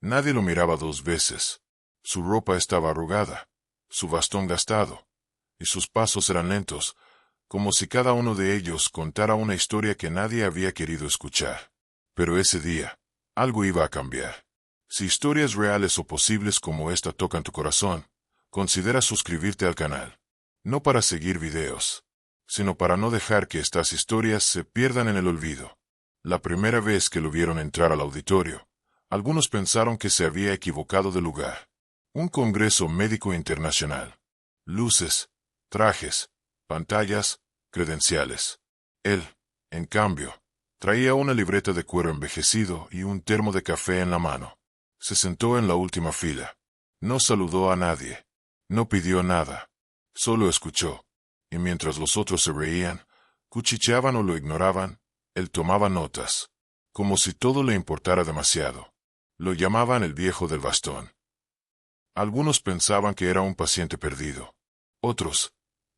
Nadie lo miraba 2 veces. Su ropa estaba arrugada, su bastón gastado, y sus pasos eran lentos, como si cada uno de ellos contara una historia que nadie había querido escuchar. Pero ese día, algo iba a cambiar. Si historias reales o posibles como esta tocan tu corazón, considera suscribirte al canal. No para seguir videos, sino para no dejar que estas historias se pierdan en el olvido. La primera vez que lo vieron entrar al auditorio, algunos pensaron que se había equivocado de lugar. Un congreso médico internacional. Luces, trajes, pantallas, credenciales. Él, en cambio, traía una libreta de cuero envejecido y un termo de café en la mano. Se sentó en la última fila. No saludó a nadie. No pidió nada. Solo escuchó. Y mientras los otros se reían, cuchicheaban o lo ignoraban, él tomaba notas. Como si todo le importara demasiado. Lo llamaban el viejo del bastón. Algunos pensaban que era un paciente perdido. Otros,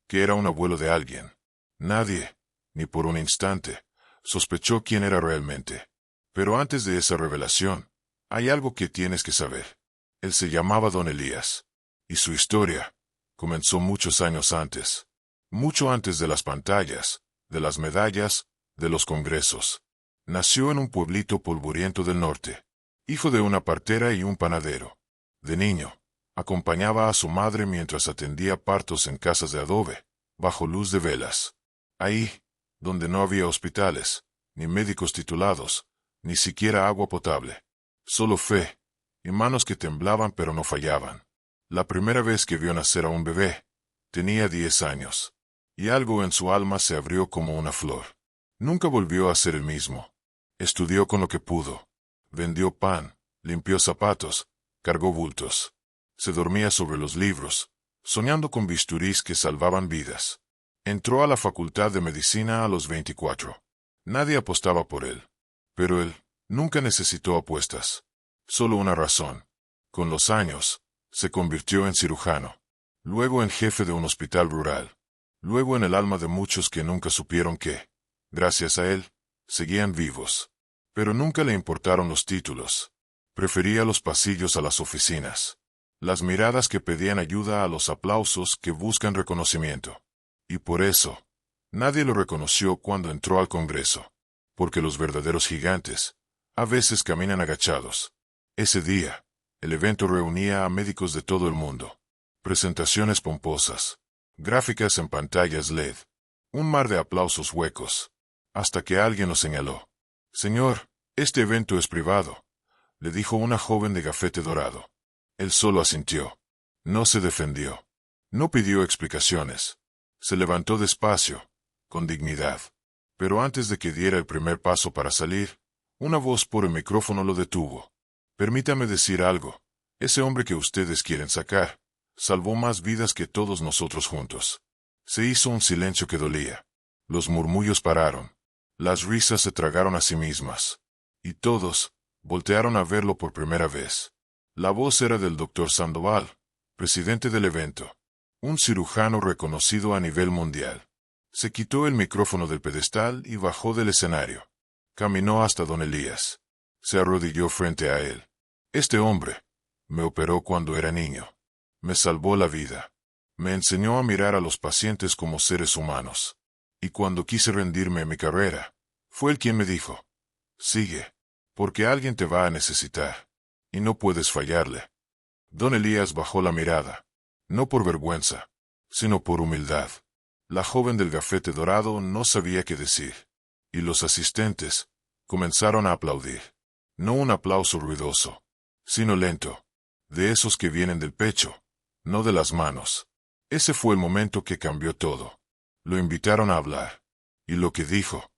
que era un abuelo de alguien. Nadie, ni por un instante, sospechó quién era realmente. Pero antes de esa revelación, hay algo que tienes que saber. Él se llamaba Don Elías. Y su historia comenzó muchos años antes. Mucho antes de las pantallas, de las medallas, de los congresos. Nació en un pueblito polvoriento del norte. Hijo de una partera y un panadero. De niño, acompañaba a su madre mientras atendía partos en casas de adobe, bajo luz de velas. Ahí, donde no había hospitales, ni médicos titulados, ni siquiera agua potable. Solo fe, y manos que temblaban pero no fallaban. La primera vez que vio nacer a un bebé, tenía 10 años, y algo en su alma se abrió como una flor. Nunca volvió a ser el mismo. Estudió con lo que pudo. Vendió pan, limpió zapatos, cargó bultos. Se dormía sobre los libros, soñando con bisturís que salvaban vidas. Entró a la facultad de medicina a los 24. Nadie apostaba por él. Pero él nunca necesitó apuestas. Solo una razón. Con los años, se convirtió en cirujano. Luego en jefe de un hospital rural. Luego en el alma de muchos que nunca supieron que, gracias a él, seguían vivos. Pero nunca le importaron los títulos. Prefería los pasillos a las oficinas. Las miradas que pedían ayuda a los aplausos que buscan reconocimiento. Y por eso, nadie lo reconoció cuando entró al Congreso. Porque los verdaderos gigantes, a veces caminan agachados. Ese día, el evento reunía a médicos de todo el mundo. Presentaciones pomposas. Gráficas en pantallas LED. Un mar de aplausos huecos. Hasta que alguien lo señaló. «Señor, este evento es privado», le dijo una joven de gafete dorado. Él solo asintió. No se defendió. No pidió explicaciones. Se levantó despacio, con dignidad. Pero antes de que diera el primer paso para salir, una voz por el micrófono lo detuvo. «Permítame decir algo. Ese hombre que ustedes quieren sacar, salvó más vidas que todos nosotros juntos». Se hizo un silencio que dolía. Los murmullos pararon. Las risas se tragaron a sí mismas. Y todos voltearon a verlo por primera vez. La voz era del doctor Sandoval, presidente del evento. Un cirujano reconocido a nivel mundial. Se quitó el micrófono del pedestal y bajó del escenario. Caminó hasta Don Elías. Se arrodilló frente a él. «Este hombre me operó cuando era niño. Me salvó la vida. Me enseñó a mirar a los pacientes como seres humanos. Y cuando quise rendirme en mi carrera, fue él quien me dijo, sigue, porque alguien te va a necesitar, y no puedes fallarle». Don Elías bajó la mirada, no por vergüenza, sino por humildad. La joven del gafete dorado no sabía qué decir, y los asistentes comenzaron a aplaudir. No un aplauso ruidoso, sino lento, de esos que vienen del pecho, no de las manos. Ese fue el momento que cambió todo. Lo invitaron a hablar, y lo que dijo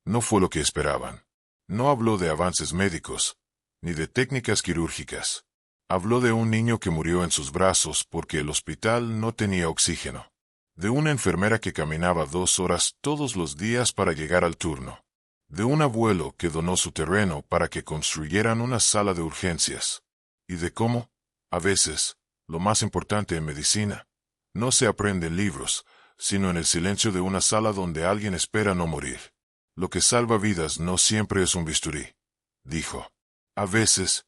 no fue lo que esperaban. No habló de avances médicos, ni de técnicas quirúrgicas. Habló de un niño que murió en sus brazos porque el hospital no tenía oxígeno. De una enfermera que caminaba 2 horas todos los días para llegar al turno. De un abuelo que donó su terreno para que construyeran una sala de urgencias. Y de cómo, a veces, lo más importante en medicina, no se aprende en libros, sino en el silencio de una sala donde alguien espera no morir. Lo que salva vidas no siempre es un bisturí, dijo. A veces,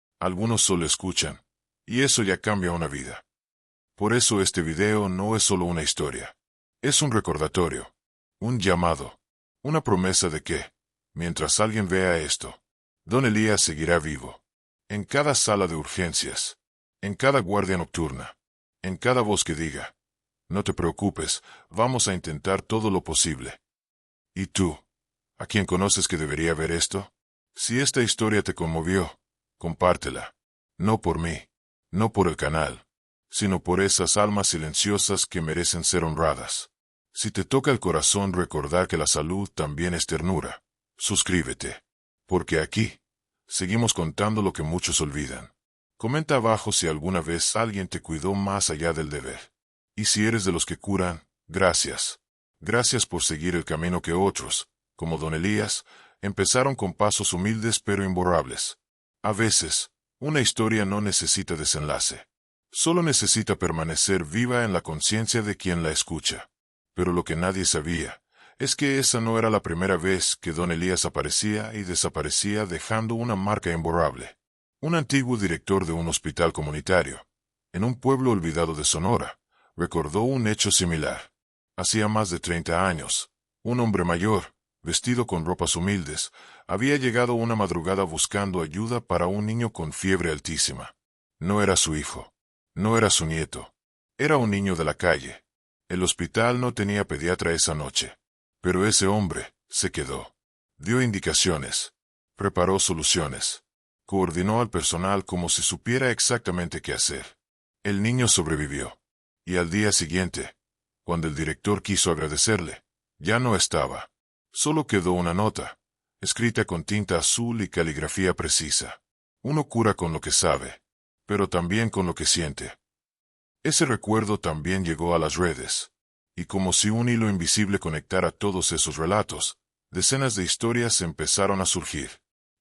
Algunos solo escuchan, y eso ya cambia una vida. Por eso este video no es solo una historia. Es un recordatorio, un llamado, una promesa de que, mientras alguien vea esto, Don Elías seguirá vivo. En cada sala de urgencias, en cada guardia nocturna, en cada voz que diga, no te preocupes, vamos a intentar todo lo posible. ¿Y tú? ¿A quién conoces que debería ver esto? Si esta historia te conmovió, compártela. No por mí, no por el canal, sino por esas almas silenciosas que merecen ser honradas. Si te toca el corazón recordar que la salud también es ternura, suscríbete. Porque aquí, seguimos contando lo que muchos olvidan. Comenta abajo si alguna vez alguien te cuidó más allá del deber. Y si eres de los que curan, gracias. Gracias por seguir el camino que otros, como Don Elías, empezaron con pasos humildes pero imborrables. A veces, una historia no necesita desenlace. Solo necesita permanecer viva en la conciencia de quien la escucha. Pero lo que nadie sabía, es que esa no era la primera vez que Don Elías aparecía y desaparecía dejando una marca imborrable. Un antiguo director de un hospital comunitario, en un pueblo olvidado de Sonora, recordó un hecho similar. Hacía más de 30 años, un hombre mayor, vestido con ropas humildes, había llegado una madrugada buscando ayuda para un niño con fiebre altísima. No era su hijo, no era su nieto, era un niño de la calle. El hospital no tenía pediatra esa noche, pero ese hombre se quedó. Dio indicaciones, preparó soluciones, coordinó al personal como si supiera exactamente qué hacer. El niño sobrevivió, y al día siguiente, cuando el director quiso agradecerle, ya no estaba. Solo quedó una nota, escrita con tinta azul y caligrafía precisa. Uno cura con lo que sabe, pero también con lo que siente. Ese recuerdo también llegó a las redes, y como si un hilo invisible conectara todos esos relatos, decenas de historias empezaron a surgir.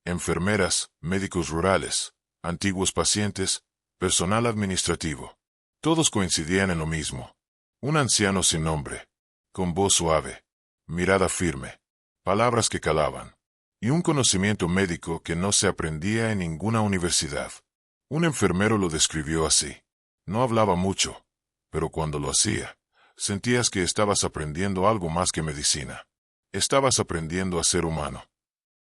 Enfermeras, médicos rurales, antiguos pacientes, personal administrativo. Todos coincidían en lo mismo. Un anciano sin nombre, con voz suave, mirada firme, palabras que calaban, y un conocimiento médico que no se aprendía en ninguna universidad. Un enfermero lo describió así. No hablaba mucho, pero cuando lo hacía, sentías que estabas aprendiendo algo más que medicina. Estabas aprendiendo a ser humano.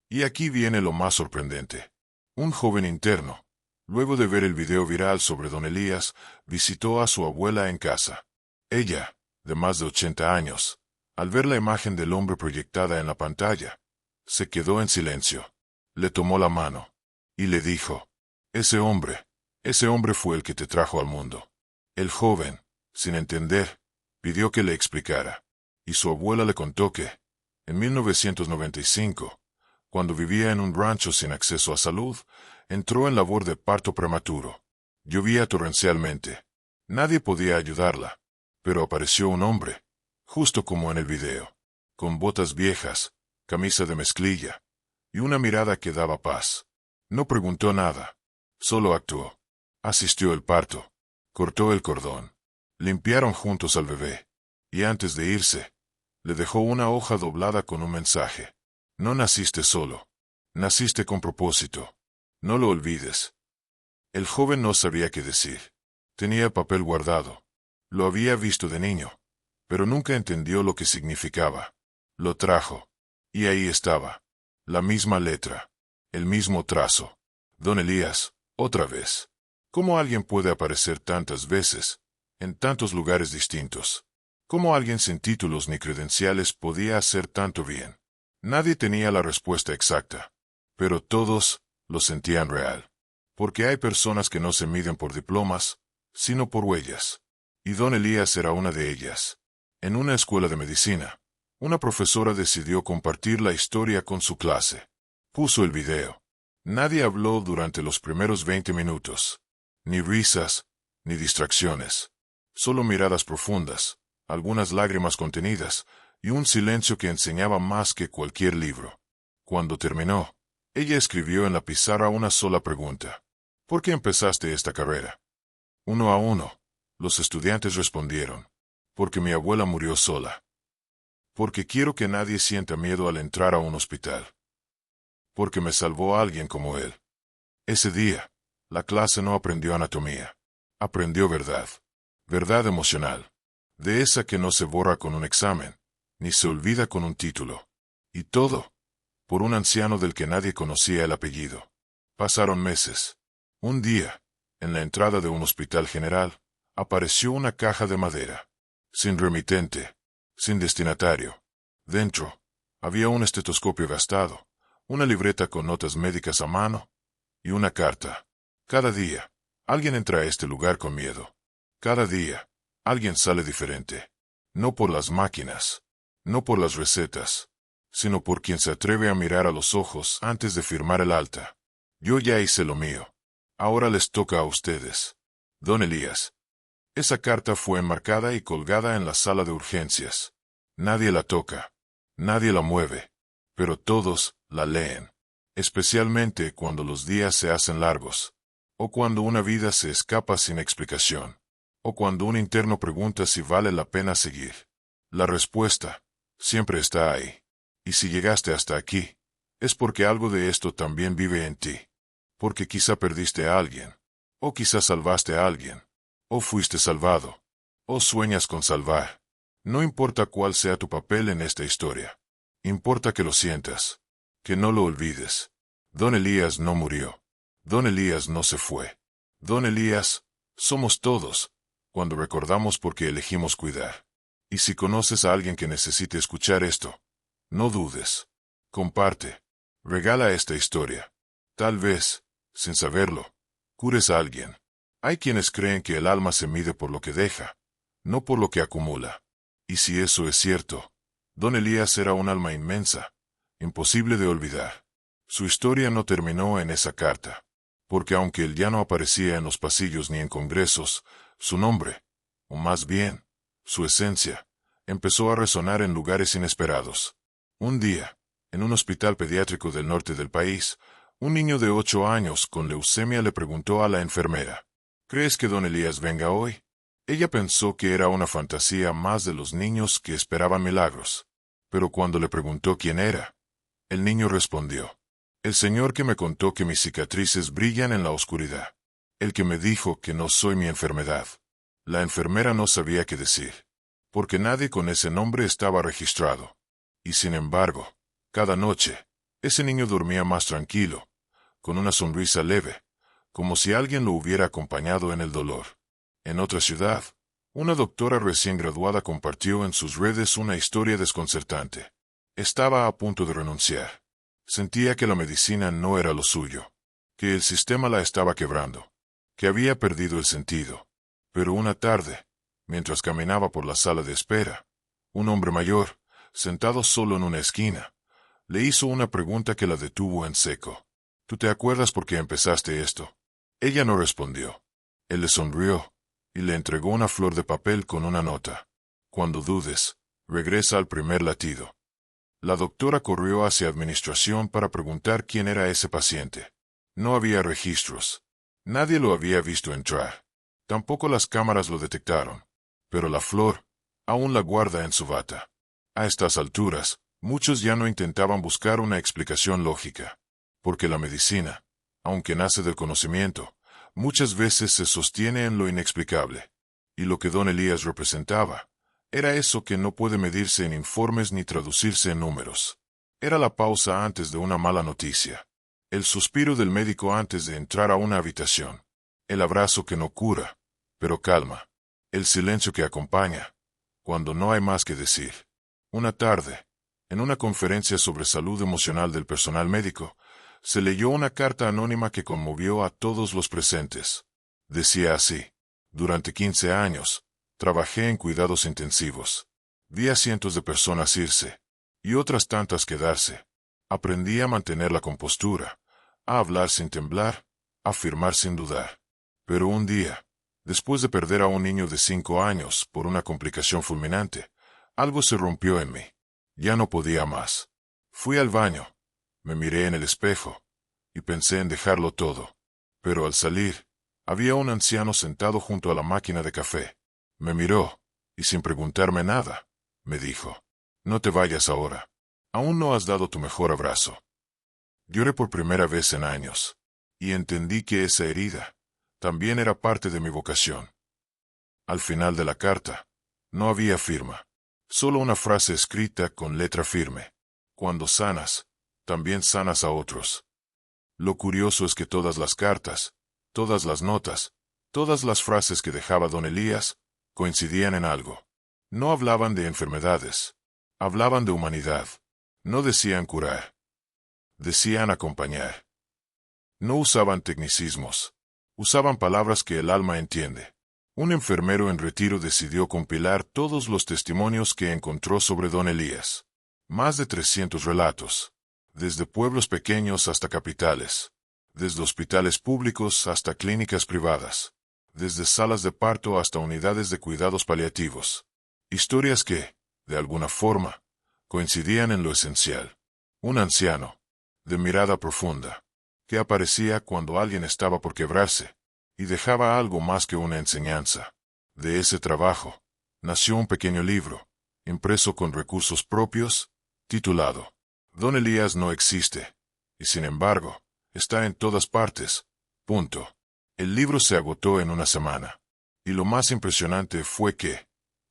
Y aquí viene lo más sorprendente. Un joven interno, luego de ver el video viral sobre Don Elías, visitó a su abuela en casa. Ella, de más de 80 años, al ver la imagen del hombre proyectada en la pantalla, se quedó en silencio. Le tomó la mano y le dijo, ese hombre fue el que te trajo al mundo. El joven, sin entender, pidió que le explicara, y su abuela le contó que, en 1995, cuando vivía en un rancho sin acceso a salud, entró en labor de parto prematuro. Llovía torrencialmente. Nadie podía ayudarla, pero apareció un hombre, justo como en el video, con botas viejas, camisa de mezclilla, y una mirada que daba paz. No preguntó nada, solo actuó. Asistió el parto, cortó el cordón, limpiaron juntos al bebé, y antes de irse, le dejó una hoja doblada con un mensaje. No naciste solo, naciste con propósito. No lo olvides. El joven no sabía qué decir. Tenía papel guardado. Lo había visto de niño, pero nunca entendió lo que significaba. Lo trajo, y ahí estaba, la misma letra, el mismo trazo. Don Elías, otra vez. ¿Cómo alguien puede aparecer tantas veces, en tantos lugares distintos? ¿Cómo alguien sin títulos ni credenciales podía hacer tanto bien? Nadie tenía la respuesta exacta, pero todos lo sentían real. Porque hay personas que no se miden por diplomas, sino por huellas. Y Don Elías era una de ellas. En una escuela de medicina, una profesora decidió compartir la historia con su clase. Puso el video. Nadie habló durante los primeros 20 minutos. Ni risas, ni distracciones. Solo miradas profundas, algunas lágrimas contenidas, y un silencio que enseñaba más que cualquier libro. Cuando terminó, ella escribió en la pizarra una sola pregunta. ¿Por qué empezaste esta carrera? Uno a uno, los estudiantes respondieron. Porque mi abuela murió sola. Porque quiero que nadie sienta miedo al entrar a un hospital. Porque me salvó a alguien como él. Ese día, La clase no aprendió anatomía. Aprendió verdad. Verdad emocional. De esa que no se borra con un examen, ni se olvida con un título. Y todo, por un anciano del que nadie conocía el apellido. Pasaron meses. Un día, en la entrada de un hospital general, apareció una caja de madera. Sin remitente. Sin destinatario. Dentro, había un estetoscopio gastado, una libreta con notas médicas a mano, y una carta. Cada día, alguien entra a este lugar con miedo. Cada día, alguien sale diferente. No por las máquinas, no por las recetas, sino por quien se atreve a mirar a los ojos antes de firmar el alta. Yo ya hice lo mío. Ahora les toca a ustedes. Don Elías. Esa carta fue enmarcada y colgada en la sala de urgencias. Nadie la toca. Nadie la mueve. Pero todos la leen. Especialmente cuando los días se hacen largos. O cuando una vida se escapa sin explicación. O cuando un interno pregunta si vale la pena seguir. La respuesta siempre está ahí. Y si llegaste hasta aquí, es porque algo de esto también vive en ti. Porque quizá perdiste a alguien. O quizá salvaste a alguien. O fuiste salvado. O sueñas con salvar. No importa cuál sea tu papel en esta historia. Importa que lo sientas. Que no lo olvides. Don Elías no murió. Don Elías no se fue. Don Elías, somos todos, cuando recordamos por qué elegimos cuidar. Y si conoces a alguien que necesite escuchar esto, no dudes. Comparte. Regala esta historia. Tal vez, sin saberlo, cures a alguien. Hay quienes creen que el alma se mide por lo que deja, no por lo que acumula. Y si eso es cierto, Don Elías era un alma inmensa, imposible de olvidar. Su historia no terminó en esa carta, porque aunque él ya no aparecía en los pasillos ni en congresos, su nombre, o más bien, su esencia, empezó a resonar en lugares inesperados. Un día, en un hospital pediátrico del norte del país, un niño de 8 años con leucemia le preguntó a la enfermera, ¿crees que Don Elías venga hoy? Ella pensó que era una fantasía más de los niños que esperaban milagros. Pero cuando le preguntó quién era, el niño respondió, el señor que me contó que mis cicatrices brillan en la oscuridad. El que me dijo que no soy mi enfermedad. La enfermera no sabía qué decir, porque nadie con ese nombre estaba registrado. Y sin embargo, cada noche, ese niño dormía más tranquilo, con una sonrisa leve, como si alguien lo hubiera acompañado en el dolor. En otra ciudad, una doctora recién graduada compartió en sus redes una historia desconcertante. Estaba a punto de renunciar. Sentía que la medicina no era lo suyo, que el sistema la estaba quebrando, que había perdido el sentido. Pero una tarde, mientras caminaba por la sala de espera, un hombre mayor, sentado solo en una esquina, le hizo una pregunta que la detuvo en seco. ¿Tú te acuerdas por qué empezaste esto? Ella no respondió. Él le sonrió y le entregó una flor de papel con una nota. Cuando dudes, regresa al primer latido. La doctora corrió hacia administración para preguntar quién era ese paciente. No había registros. Nadie lo había visto entrar. Tampoco las cámaras lo detectaron. Pero la flor aún la guarda en su bata. A estas alturas, muchos ya no intentaban buscar una explicación lógica. Porque la medicina, aunque nace del conocimiento, muchas veces se sostiene en lo inexplicable. Y lo que Don Elías representaba era eso que no puede medirse en informes ni traducirse en números. Era la pausa antes de una mala noticia. El suspiro del médico antes de entrar a una habitación. El abrazo que no cura, pero calma. El silencio que acompaña, cuando no hay más que decir. Una tarde, en una conferencia sobre salud emocional del personal médico, se leyó una carta anónima que conmovió a todos los presentes. Decía así: durante 15 años, trabajé en cuidados intensivos. Vi a cientos de personas irse, y otras tantas quedarse. Aprendí a mantener la compostura, a hablar sin temblar, a afirmar sin dudar. Pero un día, después de perder a un niño de 5 años por una complicación fulminante, algo se rompió en mí. Ya no podía más. Fui al baño, me miré en el espejo, y pensé en dejarlo todo. Pero al salir, había un anciano sentado junto a la máquina de café. Me miró, y sin preguntarme nada, me dijo: no te vayas ahora. Aún no has dado tu mejor abrazo. Lloré por primera vez en años. y entendí que esa herida también era parte de mi vocación. Al final de la carta, no había firma, solo una frase escrita con letra firme. Cuando sanas, también sanas a otros. Lo curioso es que todas las cartas, todas las notas, todas las frases que dejaba don Elías, coincidían en algo. No hablaban de enfermedades, hablaban de humanidad. No decían curar, decían acompañar. No usaban tecnicismos, usaban palabras que el alma entiende. Un enfermero en retiro decidió compilar todos los testimonios que encontró sobre don Elías. Más de 300 relatos, desde pueblos pequeños hasta capitales, desde hospitales públicos hasta clínicas privadas, desde salas de parto hasta unidades de cuidados paliativos. Historias que, de alguna forma, coincidían en lo esencial. Un anciano, de mirada profunda, que aparecía cuando alguien estaba por quebrarse, y dejaba algo más que una enseñanza. De ese trabajo, nació un pequeño libro, impreso con recursos propios, titulado Don Elías no existe, y sin embargo, está en todas partes. Punto. El libro se agotó en una semana, y lo más impresionante fue que,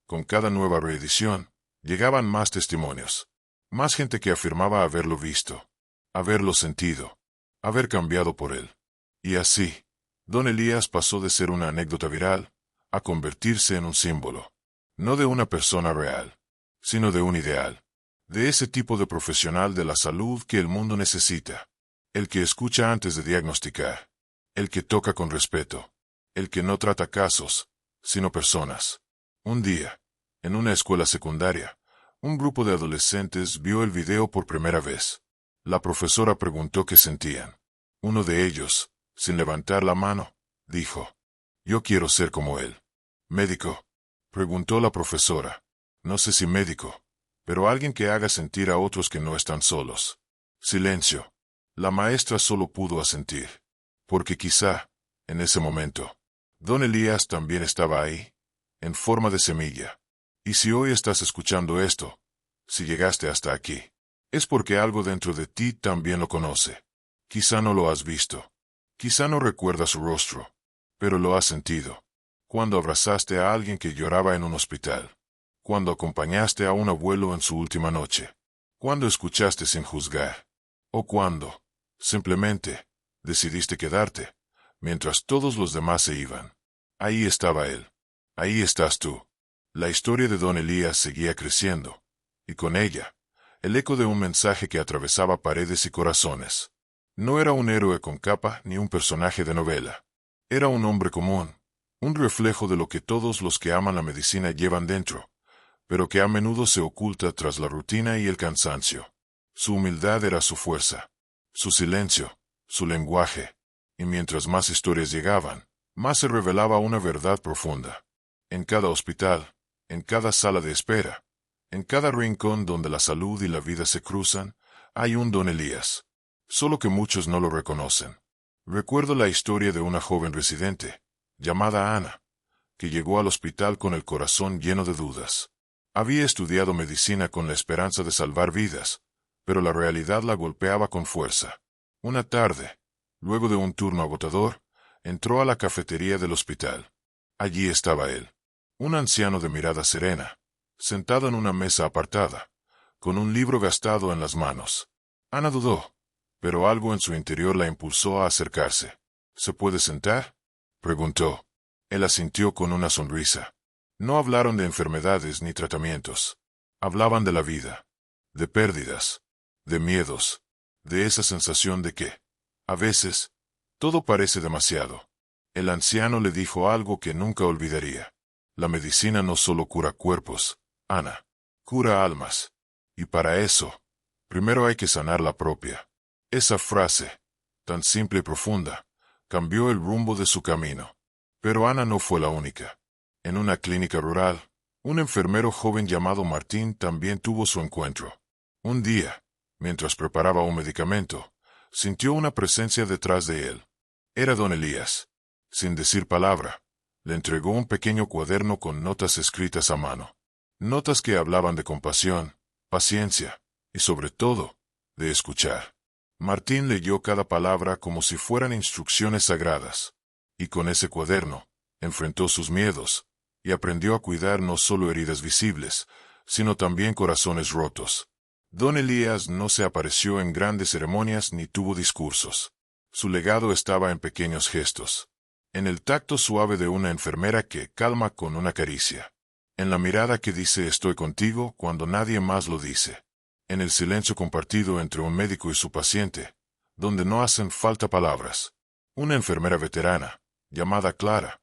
con cada nueva reedición, llegaban más testimonios, más gente que afirmaba haberlo visto, haberlo sentido, haber cambiado por él. Y así, don Elías pasó de ser una anécdota viral a convertirse en un símbolo, no de una persona real, sino de un ideal, de ese tipo de profesional de la salud que el mundo necesita, el que escucha antes de diagnosticar, el que toca con respeto, el que no trata casos, sino personas. Un día, en una escuela secundaria, un grupo de adolescentes vio el video por primera vez. La profesora preguntó qué sentían. Uno de ellos, sin levantar la mano, dijo: «Yo quiero ser como él». «¿Médico?», preguntó la profesora. «No sé si médico, pero alguien que haga sentir a otros que no están solos». Silencio. La maestra solo pudo asentir, porque quizá, en ese momento, don Elías también estaba ahí, en forma de semilla. Y si hoy estás escuchando esto, si llegaste hasta aquí, es porque algo dentro de ti también lo conoce. Quizá no lo has visto, quizá no recuerdas su rostro, pero lo has sentido. Cuando abrazaste a alguien que lloraba en un hospital, cuando acompañaste a un abuelo en su última noche, cuando escuchaste sin juzgar, o cuando, simplemente, decidiste quedarte, mientras todos los demás se iban. Ahí estaba él. Ahí estás tú. La historia de don Elías seguía creciendo, y con ella, el eco de un mensaje que atravesaba paredes y corazones. No era un héroe con capa ni un personaje de novela. Era un hombre común, un reflejo de lo que todos los que aman la medicina llevan dentro, pero que a menudo se oculta tras la rutina y el cansancio. Su humildad era su fuerza, su silencio, su lenguaje, y mientras más historias llegaban, más se revelaba una verdad profunda. En cada hospital, en cada sala de espera, en cada rincón donde la salud y la vida se cruzan, hay un don Elías, solo que muchos no lo reconocen. Recuerdo la historia de una joven residente, llamada Ana, que llegó al hospital con el corazón lleno de dudas. Había estudiado medicina con la esperanza de salvar vidas, pero la realidad la golpeaba con fuerza. Una tarde, luego de un turno agotador, entró a la cafetería del hospital. Allí estaba él, un anciano de mirada serena, sentado en una mesa apartada, con un libro gastado en las manos. Ana dudó, pero algo en su interior la impulsó a acercarse. «¿Se puede sentar?», preguntó. Él asintió con una sonrisa. No hablaron de enfermedades ni tratamientos. Hablaban de la vida, de pérdidas, de miedos, de esa sensación de que, a veces, todo parece demasiado. El anciano le dijo algo que nunca olvidaría. La medicina no solo cura cuerpos, Ana, cura almas. Y para eso, primero hay que sanar la propia. Esa frase, tan simple y profunda, cambió el rumbo de su camino. Pero Ana no fue la única. En una clínica rural, un enfermero joven llamado Martín también tuvo su encuentro. Un día, mientras preparaba un medicamento, sintió una presencia detrás de él. Era don Elías. Sin decir palabra, le entregó un pequeño cuaderno con notas escritas a mano. Notas que hablaban de compasión, paciencia, y sobre todo, de escuchar. Martín leyó cada palabra como si fueran instrucciones sagradas. Y con ese cuaderno, enfrentó sus miedos, y aprendió a cuidar no solo heridas visibles, sino también corazones rotos. Don Elías no se apareció en grandes ceremonias ni tuvo discursos. Su legado estaba en pequeños gestos. En el tacto suave de una enfermera que calma con una caricia. En la mirada que dice estoy contigo cuando nadie más lo dice. En el silencio compartido entre un médico y su paciente, donde no hacen falta palabras. Una enfermera veterana, llamada Clara,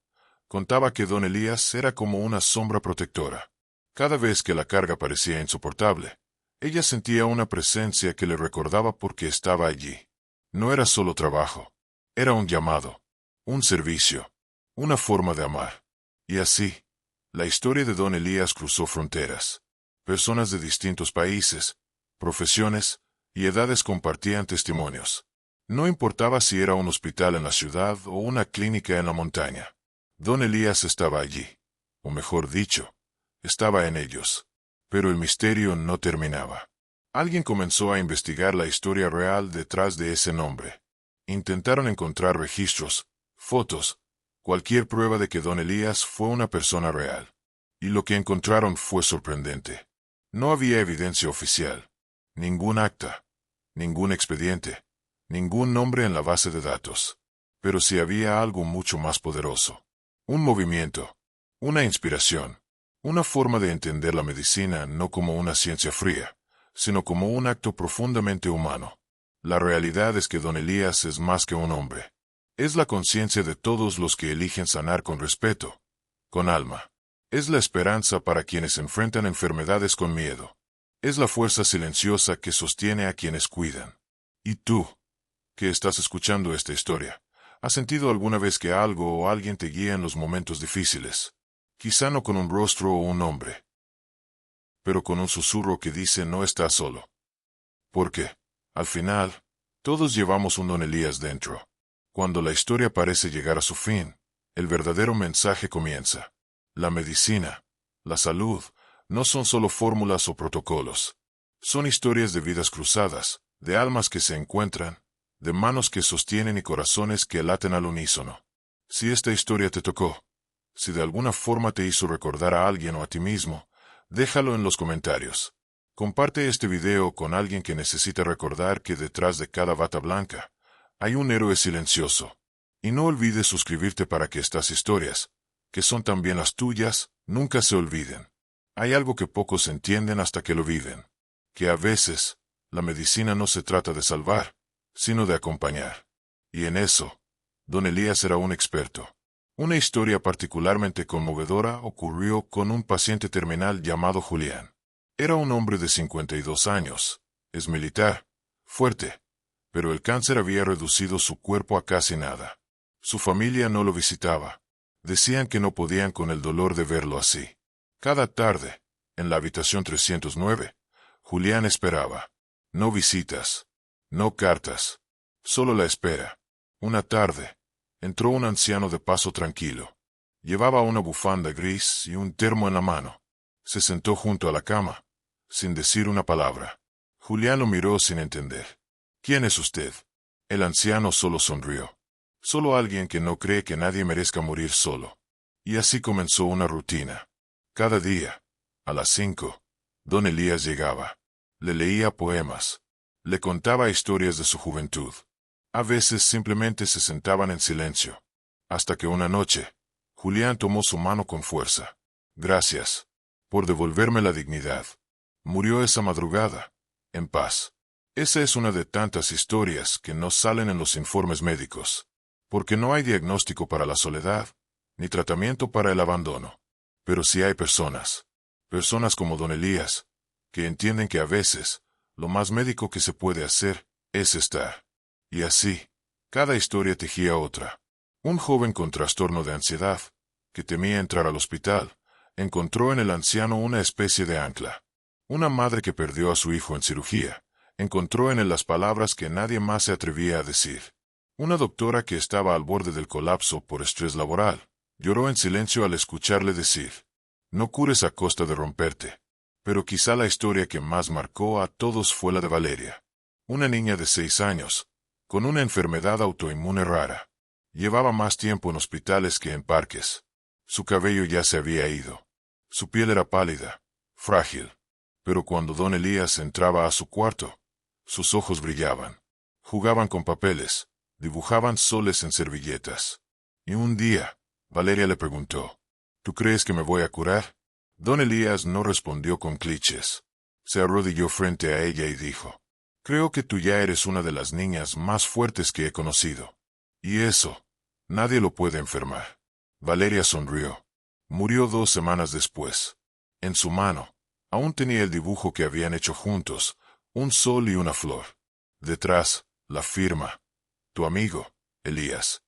contaba que don Elías era como una sombra protectora. Cada vez que la carga parecía insoportable, ella sentía una presencia que le recordaba por qué estaba allí. No era solo trabajo, era un llamado, un servicio, una forma de amar. Y así, la historia de don Elías cruzó fronteras. Personas de distintos países, profesiones y edades compartían testimonios. No importaba si era un hospital en la ciudad o una clínica en la montaña. Don Elías estaba allí, o mejor dicho, estaba en ellos. Pero el misterio no terminaba. Alguien comenzó a investigar la historia real detrás de ese nombre. Intentaron encontrar registros, fotos, cualquier prueba de que don Elías fue una persona real. Y lo que encontraron fue sorprendente. No había evidencia oficial. Ningún acta, ningún expediente, ningún nombre en la base de datos. Pero sí había algo mucho más poderoso. Un movimiento, una inspiración, una forma de entender la medicina no como una ciencia fría, sino como un acto profundamente humano. La realidad es que don Elías es más que un hombre. Es la conciencia de todos los que eligen sanar con respeto, con alma. Es la esperanza para quienes enfrentan enfermedades con miedo. Es la fuerza silenciosa que sostiene a quienes cuidan. ¿Y tú, que estás escuchando esta historia, has sentido alguna vez que algo o alguien te guía en los momentos difíciles? Quizá no con un rostro o un nombre, pero con un susurro que dice no estás solo. Porque, al final, todos llevamos un don Elías dentro. Cuando la historia parece llegar a su fin, el verdadero mensaje comienza. La medicina, la salud, no son solo fórmulas o protocolos. Son historias de vidas cruzadas, de almas que se encuentran, de manos que sostienen y corazones que laten al unísono. Si esta historia te tocó, si de alguna forma te hizo recordar a alguien o a ti mismo, déjalo en los comentarios. Comparte este video con alguien que necesita recordar que detrás de cada bata blanca hay un héroe silencioso. Y no olvides suscribirte para que estas historias, que son también las tuyas, nunca se olviden. Hay algo que pocos entienden hasta que lo viven. Que a veces, la medicina no se trata de salvar, sino de acompañar. Y en eso, don Elías era un experto. Una historia particularmente conmovedora ocurrió con un paciente terminal llamado Julián. Era un hombre de 52 años, es militar, fuerte, pero el cáncer había reducido su cuerpo a casi nada. Su familia no lo visitaba. Decían que no podían con el dolor de verlo así. Cada tarde, en la habitación 309, Julián esperaba. No visitas, no cartas, solo la espera. Una tarde, entró un anciano de paso tranquilo. Llevaba una bufanda gris y un termo en la mano. Se sentó junto a la cama, sin decir una palabra. Julián lo miró sin entender. ¿Quién es usted? El anciano solo sonrió. Solo alguien que no cree que nadie merezca morir solo. Y así comenzó una rutina. Cada día, a las 5, don Elías llegaba. Le leía poemas. Le contaba historias de su juventud. A veces simplemente se sentaban en silencio. Hasta que una noche, Julián tomó su mano con fuerza. Gracias por devolverme la dignidad. Murió esa madrugada, en paz. Esa es una de tantas historias que no salen en los informes médicos. Porque no hay diagnóstico para la soledad, ni tratamiento para el abandono. Pero sí hay personas como don Elías, que entienden que a veces, lo más médico que se puede hacer, es estar. Y así, cada historia tejía otra. Un joven con trastorno de ansiedad, que temía entrar al hospital, encontró en el anciano una especie de ancla. Una madre que perdió a su hijo en cirugía, encontró en él las palabras que nadie más se atrevía a decir. Una doctora que estaba al borde del colapso por estrés laboral, lloró en silencio al escucharle decir, no cures a costa de romperte. Pero quizá la historia que más marcó a todos fue la de Valeria. Una niña de 6 años, con una enfermedad autoinmune rara. Llevaba más tiempo en hospitales que en parques. Su cabello ya se había ido. Su piel era pálida, frágil. Pero cuando don Elías entraba a su cuarto, sus ojos brillaban. Jugaban con papeles, dibujaban soles en servilletas. Y un día, Valeria le preguntó, ¿tú crees que me voy a curar? Don Elías no respondió con clichés. Se arrodilló frente a ella y dijo, creo que tú ya eres una de las niñas más fuertes que he conocido. Y eso, nadie lo puede enfermar. Valeria sonrió. Murió 2 semanas después. En su mano, aún tenía el dibujo que habían hecho juntos, un sol y una flor. Detrás, la firma, tu amigo, Elías.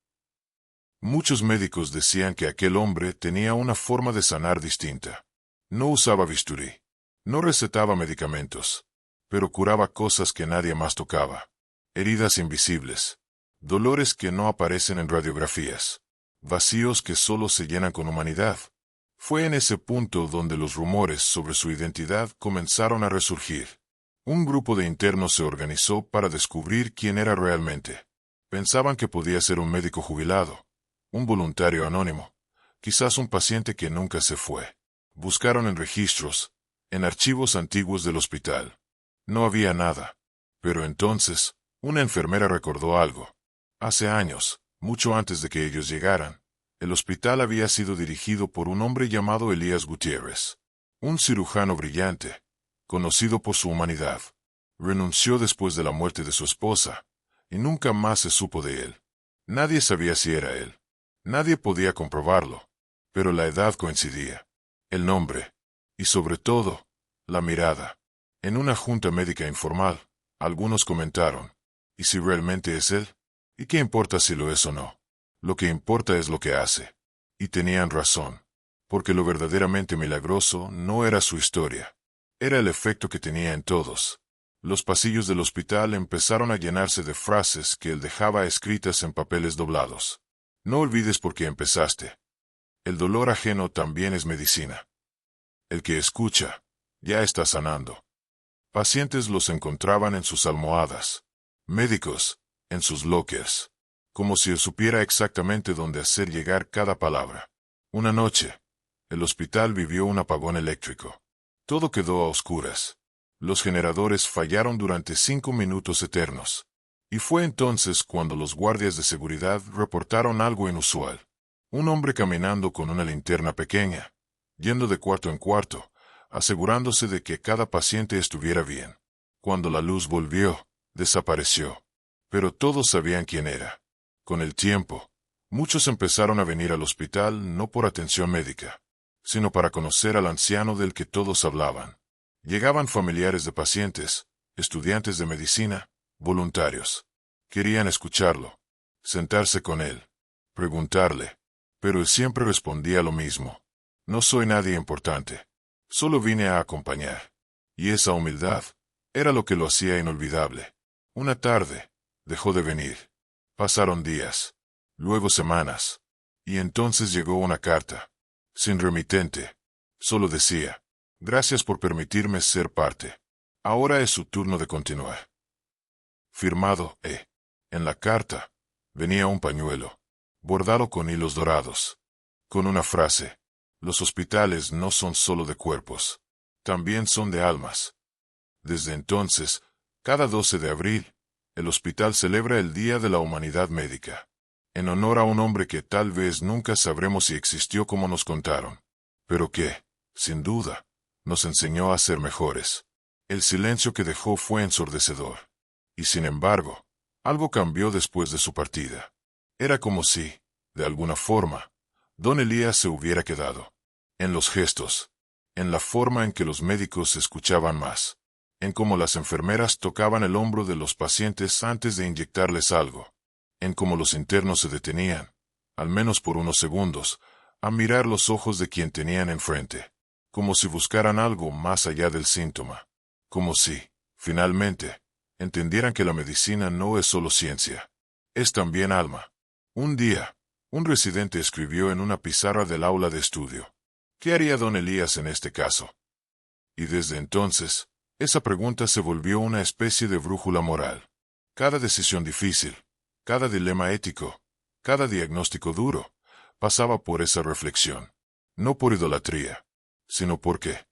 Muchos médicos decían que aquel hombre tenía una forma de sanar distinta. No usaba bisturí. No recetaba medicamentos. Pero curaba cosas que nadie más tocaba. Heridas invisibles. Dolores que no aparecen en radiografías. Vacíos que solo se llenan con humanidad. Fue en ese punto donde los rumores sobre su identidad comenzaron a resurgir. Un grupo de internos se organizó para descubrir quién era realmente. Pensaban que podía ser un médico jubilado, un voluntario anónimo, quizás un paciente que nunca se fue. Buscaron en registros, en archivos antiguos del hospital. No había nada. Pero entonces, una enfermera recordó algo. Hace años, mucho antes de que ellos llegaran, el hospital había sido dirigido por un hombre llamado Elías Gutiérrez. Un cirujano brillante, conocido por su humanidad. Renunció después de la muerte de su esposa, y nunca más se supo de él. Nadie sabía si era él. Nadie podía comprobarlo, pero la edad coincidía. El nombre, y sobre todo, la mirada. En una junta médica informal, algunos comentaron, ¿y si realmente es él? ¿Y qué importa si lo es o no? Lo que importa es lo que hace. Y tenían razón, porque lo verdaderamente milagroso no era su historia. Era el efecto que tenía en todos. Los pasillos del hospital empezaron a llenarse de frases que él dejaba escritas en papeles doblados. No olvides por qué empezaste. El dolor ajeno también es medicina. El que escucha, ya está sanando. Pacientes los encontraban en sus almohadas. Médicos, en sus lockers. Como si él supiera exactamente dónde hacer llegar cada palabra. Una noche, el hospital vivió un apagón eléctrico. Todo quedó a oscuras. Los generadores fallaron durante 5 minutos eternos. Y fue entonces cuando los guardias de seguridad reportaron algo inusual. Un hombre caminando con una linterna pequeña, yendo de cuarto en cuarto, asegurándose de que cada paciente estuviera bien. Cuando la luz volvió, desapareció. Pero todos sabían quién era. Con el tiempo, muchos empezaron a venir al hospital no por atención médica, sino para conocer al anciano del que todos hablaban. Llegaban familiares de pacientes, estudiantes de medicina, voluntarios. Querían escucharlo, sentarse con él, preguntarle, pero él siempre respondía lo mismo. No soy nadie importante. Solo vine a acompañar. Y esa humildad era lo que lo hacía inolvidable. Una tarde, dejó de venir. Pasaron días, luego semanas, y entonces llegó una carta, sin remitente. Solo decía, gracias por permitirme ser parte. Ahora es su turno de continuar. Firmado E. En la carta, venía un pañuelo, bordado con hilos dorados, con una frase, los hospitales no son solo de cuerpos, también son de almas. Desde entonces, cada 12 de abril, el hospital celebra el Día de la Humanidad Médica, en honor a un hombre que tal vez nunca sabremos si existió como nos contaron, pero que, sin duda, nos enseñó a ser mejores. El silencio que dejó fue ensordecedor. Y sin embargo, algo cambió después de su partida. Era como si, de alguna forma, don Elías se hubiera quedado. En los gestos, en la forma en que los médicos escuchaban más, en cómo las enfermeras tocaban el hombro de los pacientes antes de inyectarles algo, en cómo los internos se detenían, al menos por unos segundos, a mirar los ojos de quien tenían enfrente, como si buscaran algo más allá del síntoma, como si, finalmente, entendieran que la medicina no es solo ciencia, es también alma. Un día, un residente escribió en una pizarra del aula de estudio, ¿qué haría don Elías en este caso? Y desde entonces, Esa pregunta se volvió una especie de brújula moral. Cada decisión difícil, cada dilema ético, cada diagnóstico duro, pasaba por esa reflexión. No por idolatría, sino porque,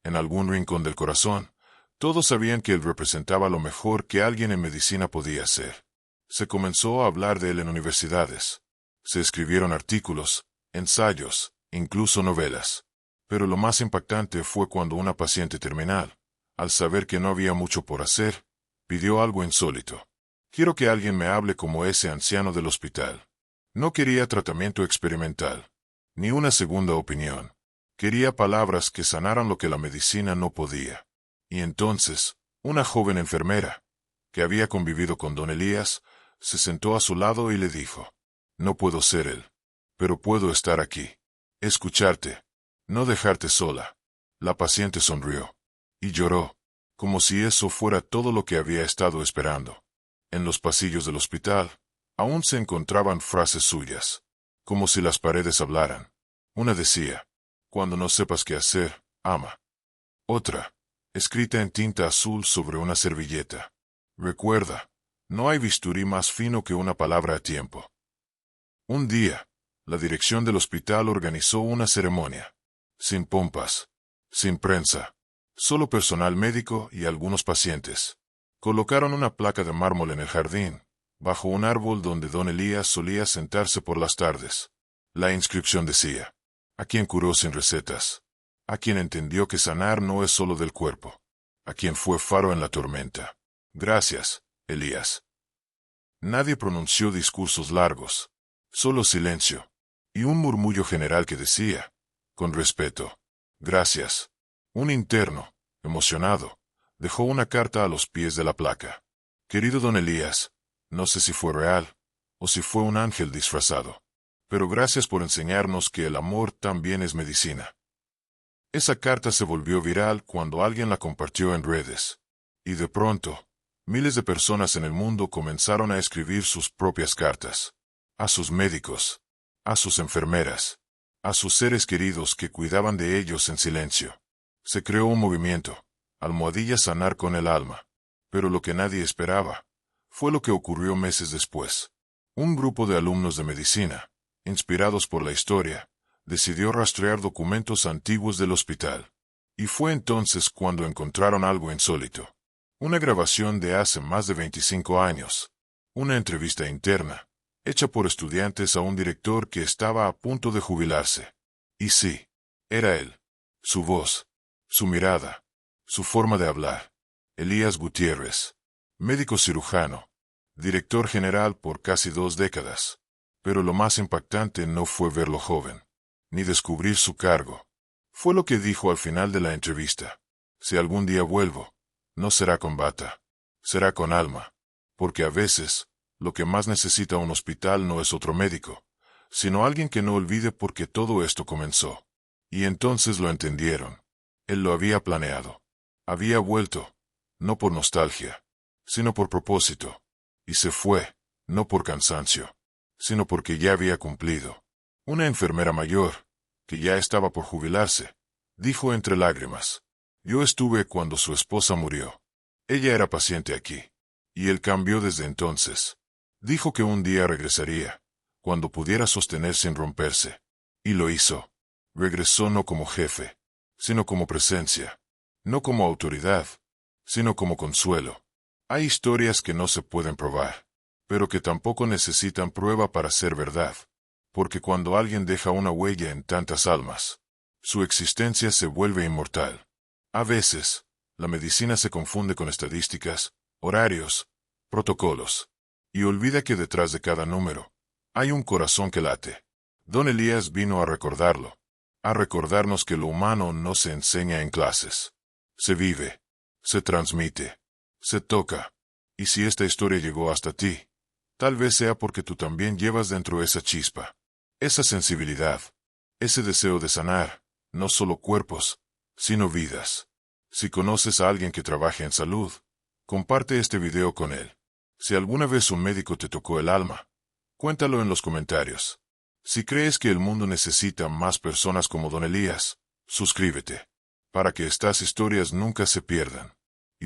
en algún rincón del corazón, todos sabían que él representaba lo mejor que alguien en medicina podía hacer. Se comenzó a hablar de él en universidades. Se escribieron artículos, ensayos, incluso novelas. Pero lo más impactante fue cuando una paciente terminal, al saber que no había mucho por hacer, pidió algo insólito. Quiero que alguien me hable como ese anciano del hospital. No quería tratamiento experimental, ni una segunda opinión. Quería palabras que sanaran lo que la medicina no podía. Y entonces, una joven enfermera, que había convivido con don Elías, se sentó a su lado y le dijo: no puedo ser él, pero puedo estar aquí, escucharte, no dejarte sola. La paciente sonrió y lloró, como si eso fuera todo lo que había estado esperando. En los pasillos del hospital, aún se encontraban frases suyas, como si las paredes hablaran. Una decía: cuando no sepas qué hacer, ama. Otra, escrita en tinta azul sobre una servilleta: recuerda, no hay bisturí más fino que una palabra a tiempo. Un día, la dirección del hospital organizó una ceremonia. Sin pompas, sin prensa, solo personal médico y algunos pacientes. Colocaron una placa de mármol en el jardín, bajo un árbol donde don Elías solía sentarse por las tardes. La inscripción decía: a quien curó sin recetas, a quien entendió que sanar no es solo del cuerpo, a quien fue faro en la tormenta. Gracias, Elías. Nadie pronunció discursos largos, solo silencio, y un murmullo general que decía, con respeto: gracias. Un interno, emocionado, dejó una carta a los pies de la placa. Querido don Elías, no sé si fue real, o si fue un ángel disfrazado, pero gracias por enseñarnos que el amor también es medicina. Esa carta se volvió viral cuando alguien la compartió en redes, y de pronto, miles de personas en el mundo comenzaron a escribir sus propias cartas. A sus médicos, a sus enfermeras, a sus seres queridos que cuidaban de ellos en silencio. Se creó un movimiento, Almohadilla Sanar con el Alma. Pero lo que nadie esperaba fue lo que ocurrió meses después. Un grupo de alumnos de medicina, inspirados por la historia, decidió rastrear documentos antiguos del hospital. Y fue entonces cuando encontraron algo insólito. Una grabación de hace más de 25 años. Una entrevista interna, hecha por estudiantes a un director que estaba a punto de jubilarse. Y sí, era él. Su voz, su mirada, su forma de hablar. Elías Gutiérrez, médico cirujano, director general por casi 2 décadas. Pero lo más impactante no fue verlo joven, ni descubrir su cargo. Fue lo que dijo al final de la entrevista: si algún día vuelvo, no será con bata, será con alma, porque a veces, lo que más necesita un hospital no es otro médico, sino alguien que no olvide por qué todo esto comenzó. Y entonces lo entendieron. Él lo había planeado. Había vuelto, no por nostalgia, sino por propósito. Y se fue, no por cansancio, sino porque ya había cumplido. Una enfermera mayor, que ya estaba por jubilarse, dijo entre lágrimas: yo estuve cuando su esposa murió. Ella era paciente aquí. Y él cambió desde entonces. Dijo que un día regresaría, cuando pudiera sostener sin romperse. Y lo hizo. Regresó no como jefe, sino como presencia. No como autoridad, sino como consuelo. Hay historias que no se pueden probar, pero que tampoco necesitan prueba para ser verdad. Porque cuando alguien deja una huella en tantas almas, su existencia se vuelve inmortal. A veces, la medicina se confunde con estadísticas, horarios, protocolos, y olvida que detrás de cada número hay un corazón que late. Don Elías vino a recordarlo, a recordarnos que lo humano no se enseña en clases. Se vive, se transmite, se toca. Y si esta historia llegó hasta ti, tal vez sea porque tú también llevas dentro esa chispa, esa sensibilidad, ese deseo de sanar, no solo cuerpos, sino vidas. Si conoces a alguien que trabaje en salud, comparte este video con él. Si alguna vez un médico te tocó el alma, cuéntalo en los comentarios. Si crees que el mundo necesita más personas como don Elías, suscríbete, para que estas historias nunca se pierdan.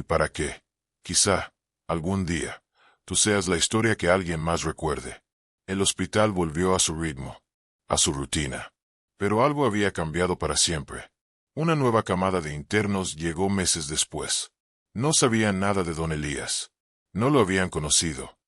y para que, quizá, algún día, tú seas la historia que alguien más recuerde. El hospital volvió a su ritmo, a su rutina. Pero algo había cambiado para siempre. Una nueva camada de internos llegó meses después. No sabían nada de don Elías. No lo habían conocido.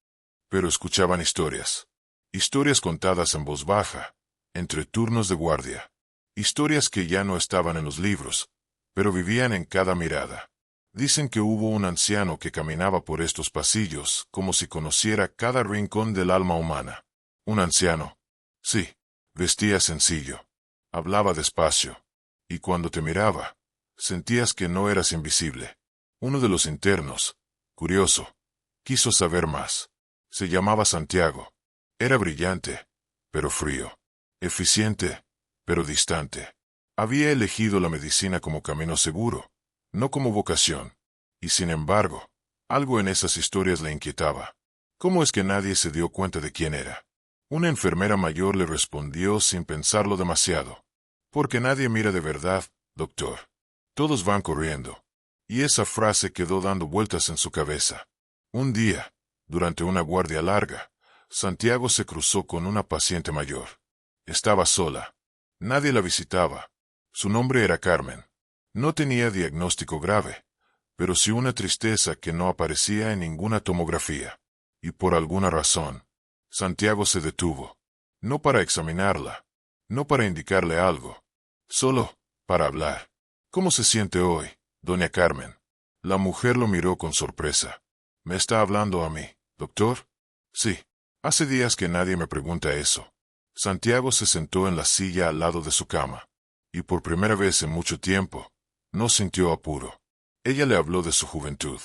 Pero escuchaban historias. Historias contadas en voz baja, entre turnos de guardia. Historias que ya no estaban en los libros, pero vivían en cada mirada. Dicen que hubo un anciano que caminaba por estos pasillos como si conociera cada rincón del alma humana. Un anciano. Sí, vestía sencillo. Hablaba despacio. Y cuando te miraba, sentías que no eras invisible. Uno de los internos, curioso, quiso saber más. Se llamaba Santiago. Era brillante, pero frío. Eficiente, pero distante. Había elegido la medicina como camino seguro, no como vocación. Y sin embargo, algo en esas historias le inquietaba. ¿Cómo es que nadie se dio cuenta de quién era? Una enfermera mayor le respondió sin pensarlo demasiado. Porque nadie mira de verdad, doctor. Todos van corriendo. Y esa frase quedó dando vueltas en su cabeza. Un día, durante una guardia larga, Santiago se cruzó con una paciente mayor. Estaba sola. Nadie la visitaba. Su nombre era Carmen. No tenía diagnóstico grave, pero sí una tristeza que no aparecía en ninguna tomografía. Y por alguna razón, Santiago se detuvo. No para examinarla, no para indicarle algo, solo para hablar. ¿Cómo se siente hoy, doña Carmen? La mujer lo miró con sorpresa. ¿Me está hablando a mí, doctor? Sí. Hace días que nadie me pregunta eso. Santiago se sentó en la silla al lado de su cama, y por primera vez en mucho tiempo, no sintió apuro. Ella le habló de su juventud,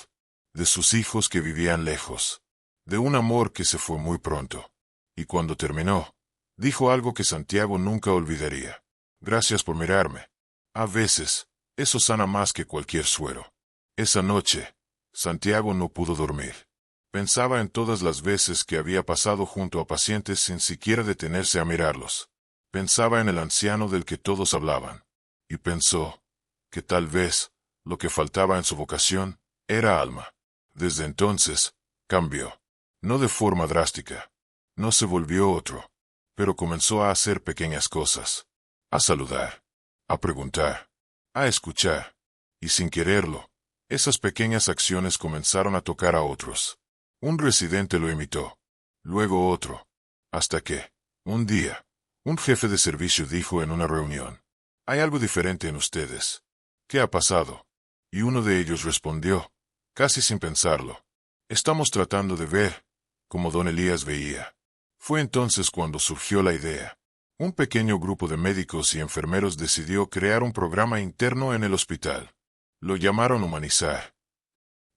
de sus hijos que vivían lejos, de un amor que se fue muy pronto. Y cuando terminó, dijo algo que Santiago nunca olvidaría. Gracias por mirarme. A veces, eso sana más que cualquier suero. Esa noche, Santiago no pudo dormir. Pensaba en todas las veces que había pasado junto a pacientes sin siquiera detenerse a mirarlos. Pensaba en el anciano del que todos hablaban. Y pensó que tal vez, lo que faltaba en su vocación, era alma. Desde entonces, cambió. No de forma drástica. No se volvió otro. Pero comenzó a hacer pequeñas cosas. A saludar. A preguntar. A escuchar. Y sin quererlo, esas pequeñas acciones comenzaron a tocar a otros. Un residente lo imitó. Luego otro. Hasta que, un día, un jefe de servicio dijo en una reunión: «Hay algo diferente en ustedes. ¿Qué ha pasado?». Y uno de ellos respondió, casi sin pensarlo: «Estamos tratando de ver, como don Elías veía». Fue entonces cuando surgió la idea. Un pequeño grupo de médicos y enfermeros decidió crear un programa interno en el hospital. Lo llamaron Humanizar.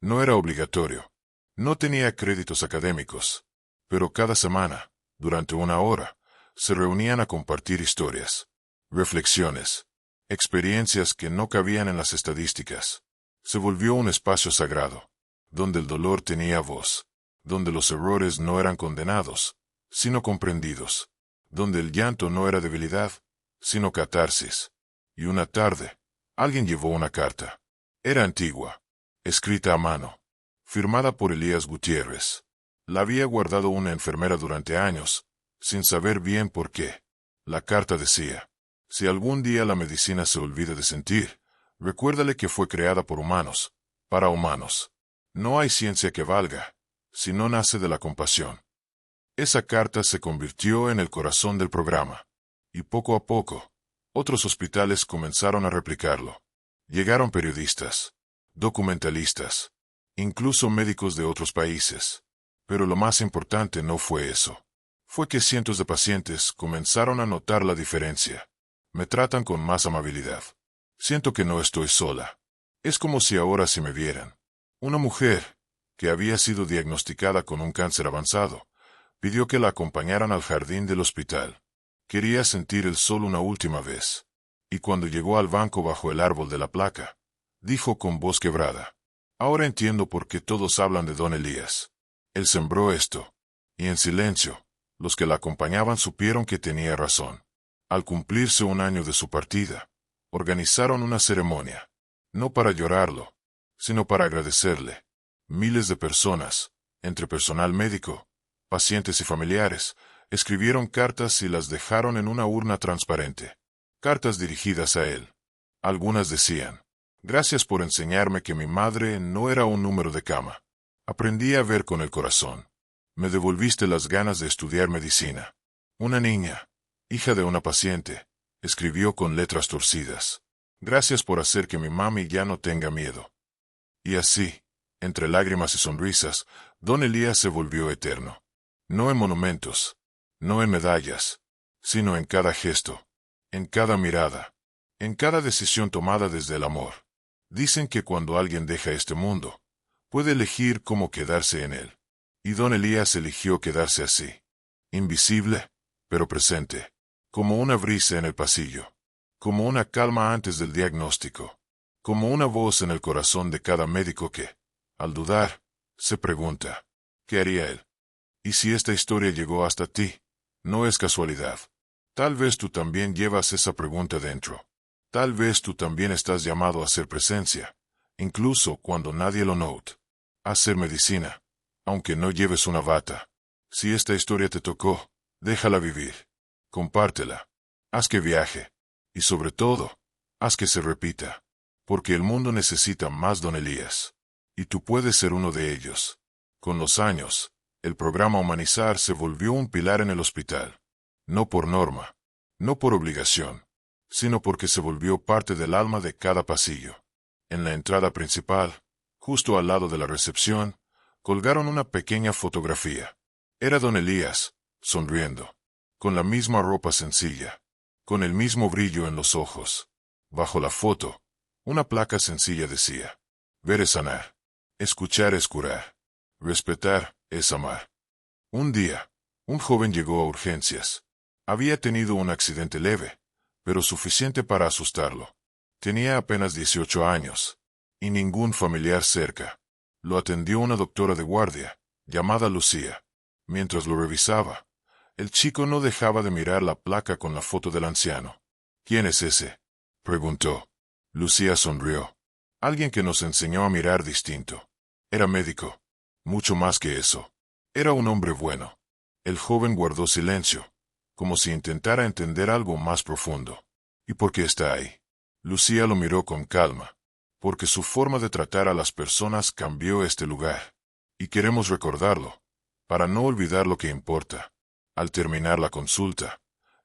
No era obligatorio. No tenía créditos académicos. Pero cada semana, durante una hora, se reunían a compartir historias, reflexiones, experiencias que no cabían en las estadísticas. Se volvió un espacio sagrado, donde el dolor tenía voz, donde los errores no eran condenados, sino comprendidos, donde el llanto no era debilidad, sino catarsis. Y una tarde, alguien llevó una carta. Era antigua, escrita a mano, firmada por Elías Gutiérrez. La había guardado una enfermera durante años, sin saber bien por qué. La carta decía: «Si algún día la medicina se olvida de sentir, recuérdale que fue creada por humanos, para humanos. No hay ciencia que valga, si no nace de la compasión». Esa carta se convirtió en el corazón del programa. Y poco a poco, otros hospitales comenzaron a replicarlo. Llegaron periodistas, documentalistas, incluso médicos de otros países. Pero lo más importante no fue eso. Fue que cientos de pacientes comenzaron a notar la diferencia. Me tratan con más amabilidad. Siento que no estoy sola. Es como si ahora sí me vieran. Una mujer, que había sido diagnosticada con un cáncer avanzado, pidió que la acompañaran al jardín del hospital. Quería sentir el sol una última vez. Y cuando llegó al banco bajo el árbol de la placa, dijo con voz quebrada: «Ahora entiendo por qué todos hablan de don Elías. Él sembró esto». Y en silencio, los que la acompañaban supieron que tenía razón. Al cumplirse un año de su partida, organizaron una ceremonia. No para llorarlo, sino para agradecerle. Miles de personas, entre personal médico, pacientes y familiares, escribieron cartas y las dejaron en una urna transparente. Cartas dirigidas a él. Algunas decían: gracias por enseñarme que mi madre no era un número de cama. Aprendí a ver con el corazón. Me devolviste las ganas de estudiar medicina. Una niña, hija de una paciente, escribió con letras torcidas: gracias por hacer que mi mami ya no tenga miedo. Y así, entre lágrimas y sonrisas, don Elías se volvió eterno. No en monumentos, no en medallas, sino en cada gesto, en cada mirada, en cada decisión tomada desde el amor. Dicen que cuando alguien deja este mundo, puede elegir cómo quedarse en él. Y don Elías eligió quedarse así, invisible, pero presente, como una brisa en el pasillo, como una calma antes del diagnóstico, como una voz en el corazón de cada médico que, al dudar, se pregunta: ¿qué haría él? Y si esta historia llegó hasta ti, no es casualidad. Tal vez tú también llevas esa pregunta dentro. Tal vez tú también estás llamado a ser presencia, incluso cuando nadie lo note. A hacer medicina, aunque no lleves una bata. Si esta historia te tocó, déjala vivir. Compártela. Haz que viaje. Y sobre todo, haz que se repita. Porque el mundo necesita más don Elías. Y tú puedes ser uno de ellos. Con los años, el programa Humanizar se volvió un pilar en el hospital. No por norma, no por obligación, sino porque se volvió parte del alma de cada pasillo. En la entrada principal, justo al lado de la recepción, colgaron una pequeña fotografía. Era don Elías, sonriendo, con la misma ropa sencilla, con el mismo brillo en los ojos. Bajo la foto, una placa sencilla decía: ver es sanar, escuchar es curar, respetar es amar. Un día, un joven llegó a urgencias. Había tenido un accidente leve, pero suficiente para asustarlo. Tenía apenas 18 años, y ningún familiar cerca. Lo atendió una doctora de guardia, llamada Lucía. Mientras lo revisaba, el chico no dejaba de mirar la placa con la foto del anciano. ¿Quién es ese?, preguntó. Lucía sonrió. Alguien que nos enseñó a mirar distinto. Era médico. Mucho más que eso. Era un hombre bueno. El joven guardó silencio, como si intentara entender algo más profundo. ¿Y por qué está ahí? Lucía lo miró con calma. Porque su forma de tratar a las personas cambió este lugar. Y queremos recordarlo, para no olvidar lo que importa. Al terminar la consulta,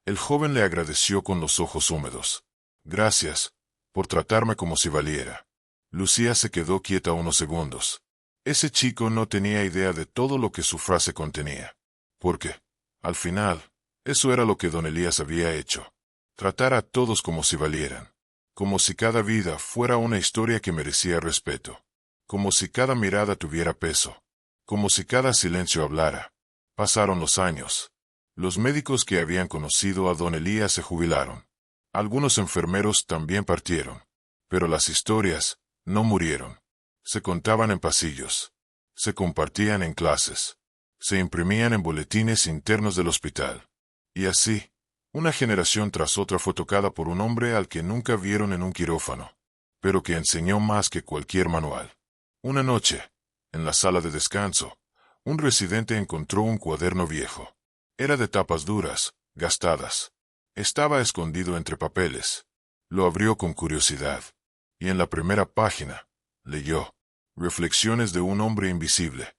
el joven le agradeció con los ojos húmedos. Gracias, por tratarme como si valiera. Lucía se quedó quieta unos segundos. Ese chico no tenía idea de todo lo que su frase contenía. Porque, al final, eso era lo que don Elías había hecho. Tratar a todos como si valieran. Como si cada vida fuera una historia que merecía respeto. Como si cada mirada tuviera peso. Como si cada silencio hablara. Pasaron los años. Los médicos que habían conocido a don Elías se jubilaron. Algunos enfermeros también partieron. Pero las historias no murieron. Se contaban en pasillos. Se compartían en clases. Se imprimían en boletines internos del hospital. Y así, una generación tras otra fue tocada por un hombre al que nunca vieron en un quirófano, pero que enseñó más que cualquier manual. Una noche, en la sala de descanso, un residente encontró un cuaderno viejo. Era de tapas duras, gastadas. Estaba escondido entre papeles. Lo abrió con curiosidad. Y en la primera página, leyó: Reflexiones de un hombre invisible.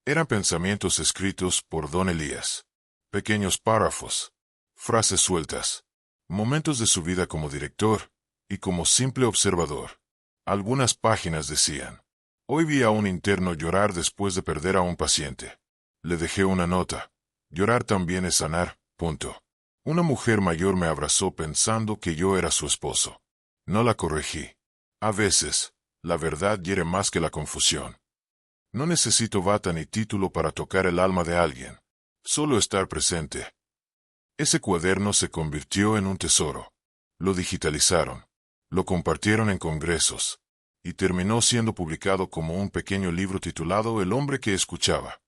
Eran pensamientos escritos por don Elías. Pequeños párrafos. Frases sueltas. Momentos de su vida como director y como simple observador. Algunas páginas decían: hoy vi a un interno llorar después de perder a un paciente. Le dejé una nota. Llorar también es sanar. Punto. Una mujer mayor me abrazó pensando que yo era su esposo. No la corregí. A veces, la verdad hiere más que la confusión. No necesito bata ni título para tocar el alma de alguien. Solo estar presente. Ese cuaderno se convirtió en un tesoro. Lo digitalizaron. Lo compartieron en congresos. Y terminó siendo publicado como un pequeño libro titulado El hombre que escuchaba.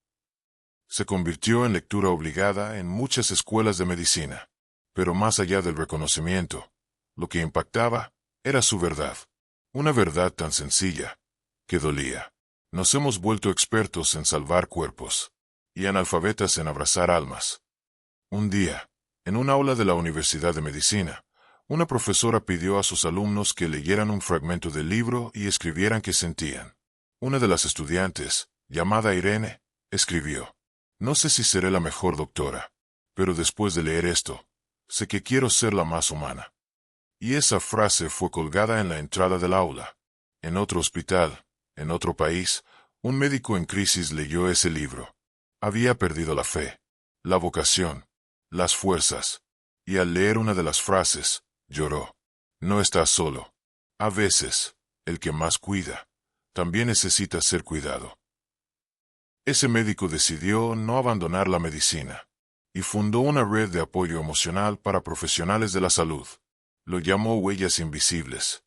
Se convirtió en lectura obligada en muchas escuelas de medicina. Pero más allá del reconocimiento, lo que impactaba era su verdad. Una verdad tan sencilla, que dolía. Nos hemos vuelto expertos en salvar cuerpos y analfabetas en abrazar almas. Un día, en un aula de la Universidad de Medicina, una profesora pidió a sus alumnos que leyeran un fragmento del libro y escribieran qué sentían. Una de las estudiantes, llamada Irene, escribió: «No sé si seré la mejor doctora, pero después de leer esto, sé que quiero ser la más humana». Y esa frase fue colgada en la entrada del aula. En otro hospital, en otro país, un médico en crisis leyó ese libro. Había perdido la fe, la vocación, las fuerzas, y al leer una de las frases, lloró. No estás solo. A veces, el que más cuida, también necesita ser cuidado. Ese médico decidió no abandonar la medicina, y fundó una red de apoyo emocional para profesionales de la salud. Lo llamó Huellas Invisibles.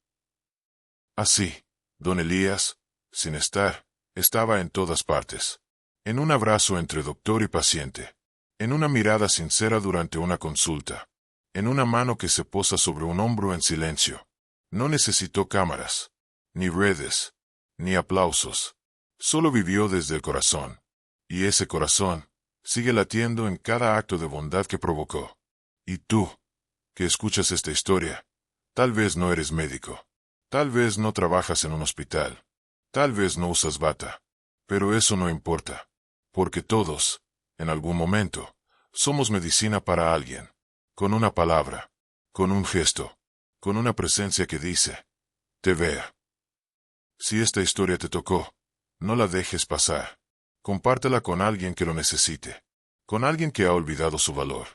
Así, don Elías, sin estar, estaba en todas partes. En un abrazo entre doctor y paciente. En una mirada sincera durante una consulta. En una mano que se posa sobre un hombro en silencio. No necesitó cámaras, ni redes, ni aplausos. Solo vivió desde el corazón. Y ese corazón sigue latiendo en cada acto de bondad que provocó. Y tú, que escuchas esta historia, tal vez no eres médico. Tal vez no trabajas en un hospital. Tal vez no usas bata. Pero eso no importa. Porque todos, en algún momento, somos medicina para alguien. Con una palabra, con un gesto, con una presencia que dice: te vea. Si esta historia te tocó, no la dejes pasar. Compártela con alguien que lo necesite. Con alguien que ha olvidado su valor.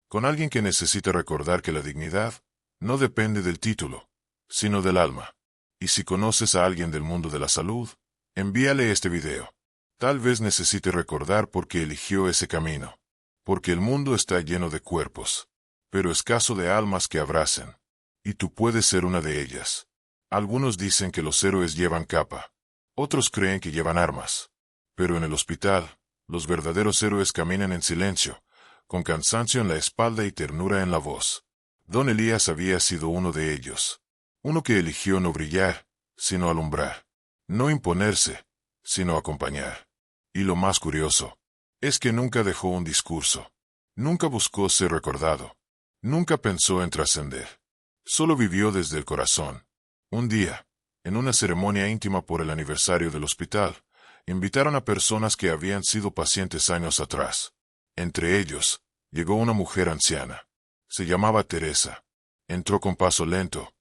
Con alguien que necesita recordar que la dignidad no depende del título, sino del alma. Y si conoces a alguien del mundo de la salud, envíale este video. Tal vez necesite recordar por qué eligió ese camino. Porque el mundo está lleno de cuerpos, pero escaso de almas que abracen. Y tú puedes ser una de ellas. Algunos dicen que los héroes llevan capa. Otros creen que llevan armas. Pero en el hospital, los verdaderos héroes caminan en silencio, con cansancio en la espalda y ternura en la voz. Don Elías había sido uno de ellos. Uno que eligió no brillar, sino alumbrar. No imponerse, sino acompañar. Y lo más curioso, es que nunca dejó un discurso. Nunca buscó ser recordado. Nunca pensó en trascender. Solo vivió desde el corazón. Un día, en una ceremonia íntima por el aniversario del hospital, invitaron a personas que habían sido pacientes años atrás. Entre ellos, llegó una mujer anciana. Se llamaba Teresa. Entró con paso lento,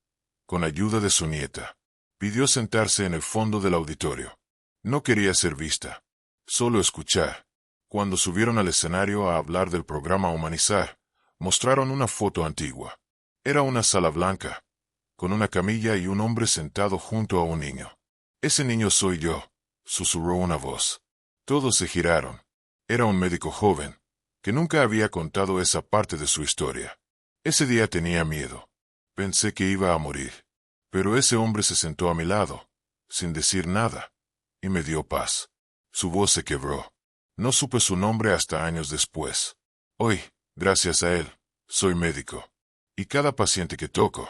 con ayuda de su nieta. Pidió sentarse en el fondo del auditorio. No quería ser vista, solo escuchar. Cuando subieron al escenario a hablar del programa Humanizar, mostraron una foto antigua. Era una sala blanca, con una camilla y un hombre sentado junto a un niño. «Ese niño soy yo», susurró una voz. Todos se giraron. Era un médico joven, que nunca había contado esa parte de su historia. Ese día tenía miedo. Pensé que iba a morir. Pero ese hombre se sentó a mi lado, sin decir nada, y me dio paz. Su voz se quebró. No supe su nombre hasta años después. Hoy, gracias a él, soy médico. Y cada paciente que toco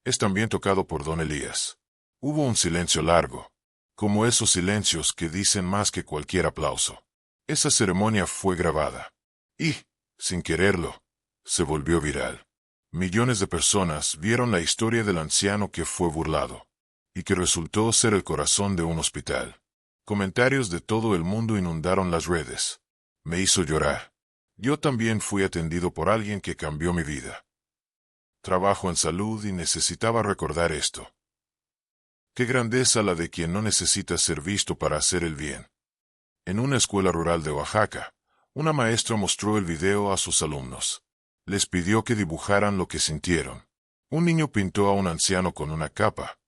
es también tocado por don Elías. Hubo un silencio largo, como esos silencios que dicen más que cualquier aplauso. Esa ceremonia fue grabada. Y, sin quererlo, se volvió viral. Millones de personas vieron la historia del anciano que fue burlado, y que resultó ser el corazón de un hospital. Comentarios de todo el mundo inundaron las redes. Me hizo llorar. Yo también fui atendido por alguien que cambió mi vida. Trabajo en salud y necesitaba recordar esto. Qué grandeza la de quien no necesita ser visto para hacer el bien. En una escuela rural de Oaxaca, una maestra mostró el video a sus alumnos. Les pidió que dibujaran lo que sintieron. Un niño pintó a un anciano con una capa,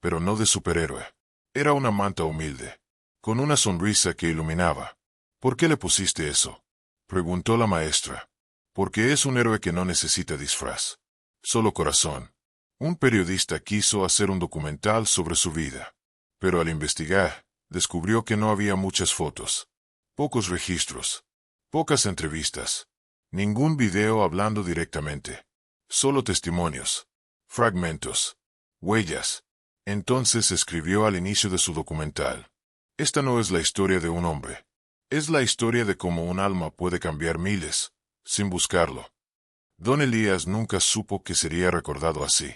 pero no de superhéroe. Era una manta humilde, con una sonrisa que iluminaba. ¿Por qué le pusiste eso?, preguntó la maestra. Porque es un héroe que no necesita disfraz. Solo corazón. Un periodista quiso hacer un documental sobre su vida. Pero al investigar, descubrió que no había muchas fotos. Pocos registros. Pocas entrevistas. Ningún video hablando directamente. Solo testimonios. Fragmentos. Huellas. Entonces escribió al inicio de su documental: esta no es la historia de un hombre. Es la historia de cómo un alma puede cambiar miles, sin buscarlo. Don Elías nunca supo que sería recordado así.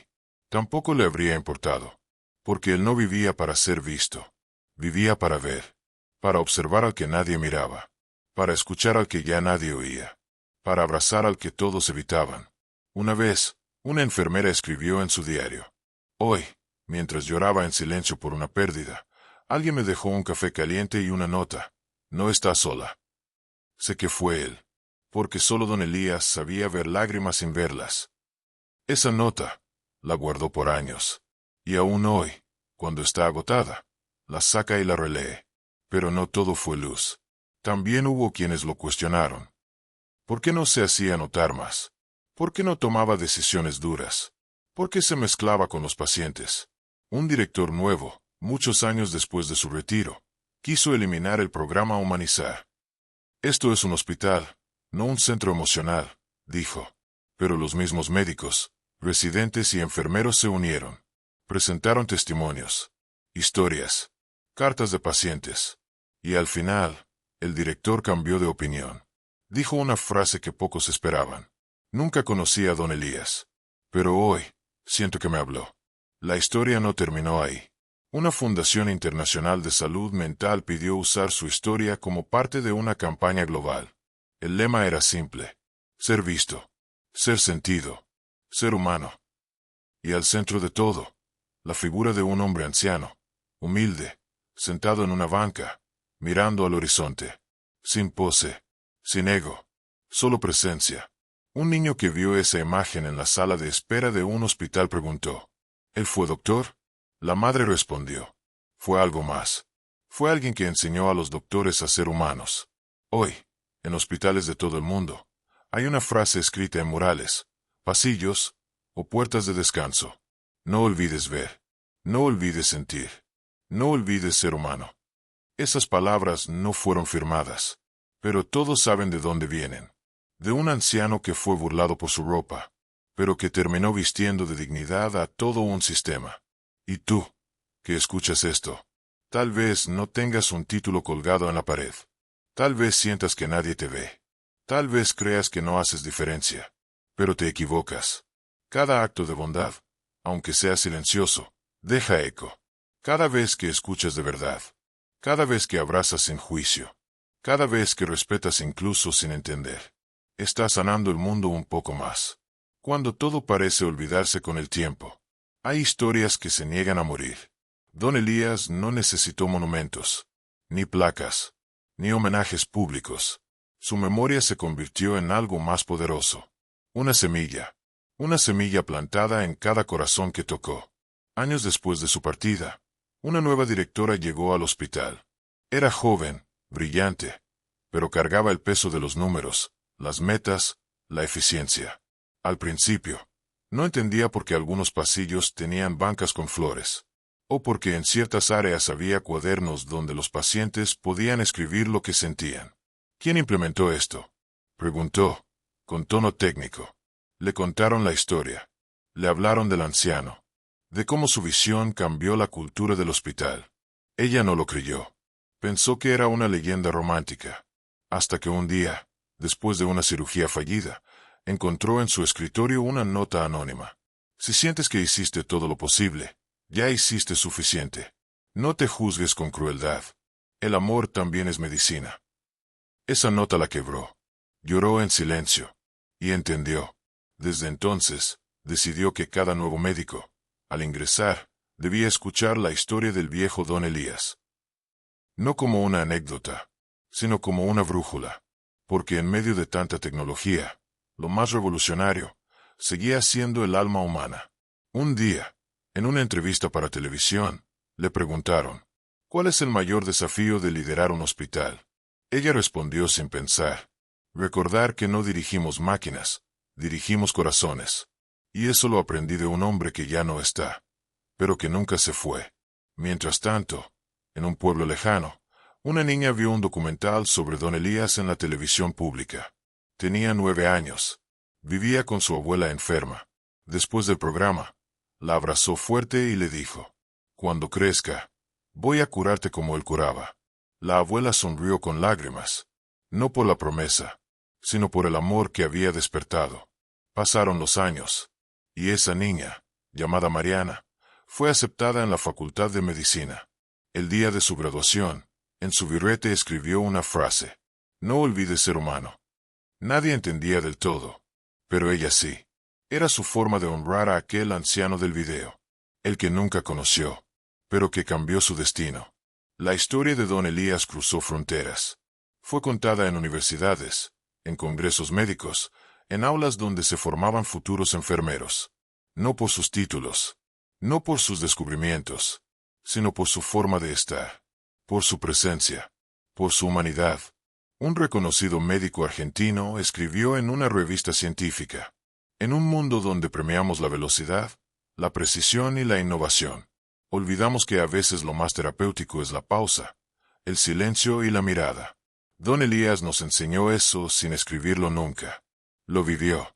Tampoco le habría importado, porque él no vivía para ser visto. Vivía para ver, para observar al que nadie miraba, para escuchar al que ya nadie oía, para abrazar al que todos evitaban. Una vez, una enfermera escribió en su diario: hoy, mientras lloraba en silencio por una pérdida, alguien me dejó un café caliente y una nota: no está sola. Sé que fue él, porque solo don Elías sabía ver lágrimas sin verlas. Esa nota la guardó por años, y aún hoy, cuando está agotada, la saca y la relee. Pero no todo fue luz. También hubo quienes lo cuestionaron. ¿Por qué no se hacía notar más? ¿Por qué no tomaba decisiones duras? ¿Por qué se mezclaba con los pacientes? Un director nuevo, muchos años después de su retiro, quiso eliminar el programa Humanizar. Esto es un hospital, no un centro emocional, dijo. Pero los mismos médicos, residentes y enfermeros se unieron. Presentaron testimonios, historias, cartas de pacientes. Y al final, el director cambió de opinión. Dijo una frase que pocos esperaban: nunca conocí a don Elías, pero hoy, siento que me habló. La historia no terminó ahí. Una fundación internacional de salud mental pidió usar su historia como parte de una campaña global. El lema era simple: ser visto, ser sentido, ser humano. Y al centro de todo, la figura de un hombre anciano, humilde, sentado en una banca, mirando al horizonte. Sin pose, sin ego, solo presencia. Un niño que vio esa imagen en la sala de espera de un hospital preguntó: ¿él fue doctor? La madre respondió: fue algo más. Fue alguien que enseñó a los doctores a ser humanos. Hoy, en hospitales de todo el mundo, hay una frase escrita en murales, pasillos o puertas de descanso: no olvides ver, no olvides sentir, no olvides ser humano. Esas palabras no fueron firmadas, pero todos saben de dónde vienen. De un anciano que fue burlado por su ropa, pero que terminó vistiendo de dignidad a todo un sistema. Y tú, que escuchas esto, tal vez no tengas un título colgado en la pared. Tal vez sientas que nadie te ve. Tal vez creas que no haces diferencia. Pero te equivocas. Cada acto de bondad, aunque sea silencioso, deja eco. Cada vez que escuchas de verdad. Cada vez que abrazas sin juicio. Cada vez que respetas incluso sin entender. Estás sanando el mundo un poco más. Cuando todo parece olvidarse con el tiempo, hay historias que se niegan a morir. Don Elías no necesitó monumentos, ni placas, ni homenajes públicos. Su memoria se convirtió en algo más poderoso. Una semilla plantada en cada corazón que tocó. Años después de su partida, una nueva directora llegó al hospital. Era joven, brillante, pero cargaba el peso de los números, las metas, la eficiencia. Al principio, no entendía por qué algunos pasillos tenían bancas con flores, o porque en ciertas áreas había cuadernos donde los pacientes podían escribir lo que sentían. ¿Quién implementó esto?, preguntó, con tono técnico. Le contaron la historia. Le hablaron del anciano, de cómo su visión cambió la cultura del hospital. Ella no lo creyó. Pensó que era una leyenda romántica. Hasta que un día, después de una cirugía fallida, encontró en su escritorio una nota anónima. Si sientes que hiciste todo lo posible, ya hiciste suficiente. No te juzgues con crueldad. El amor también es medicina. Esa nota la quebró. Lloró en silencio. Y entendió. Desde entonces, decidió que cada nuevo médico, al ingresar, debía escuchar la historia del viejo don Elías. No como una anécdota, sino como una brújula. Porque en medio de tanta tecnología, lo más revolucionario, seguía siendo el alma humana. Un día, en una entrevista para televisión, le preguntaron: ¿cuál es el mayor desafío de liderar un hospital? Ella respondió sin pensar: recordar que no dirigimos máquinas, dirigimos corazones. Y eso lo aprendí de un hombre que ya no está, pero que nunca se fue. Mientras tanto, en un pueblo lejano, una niña vio un documental sobre don Elías en la televisión pública. Tenía 9 años. Vivía con su abuela enferma. Después del programa, la abrazó fuerte y le dijo: Cuando crezca, voy a curarte como él curaba. La abuela sonrió con lágrimas, no por la promesa, sino por el amor que había despertado. Pasaron los años, y esa niña, llamada Mariana, fue aceptada en la Facultad de Medicina. El día de su graduación, en su birrete escribió una frase: no olvides ser humano. Nadie entendía del todo, pero ella sí. Era su forma de honrar a aquel anciano del video, el que nunca conoció, pero que cambió su destino. La historia de Don Elías cruzó fronteras. Fue contada en universidades, en congresos médicos, en aulas donde se formaban futuros enfermeros. No por sus títulos, no por sus descubrimientos, sino por su forma de estar, por su presencia, por su humanidad. Un reconocido médico argentino escribió en una revista científica: en un mundo donde premiamos la velocidad, la precisión y la innovación, olvidamos que a veces lo más terapéutico es la pausa, el silencio y la mirada. Don Elías nos enseñó eso sin escribirlo nunca. Lo vivió.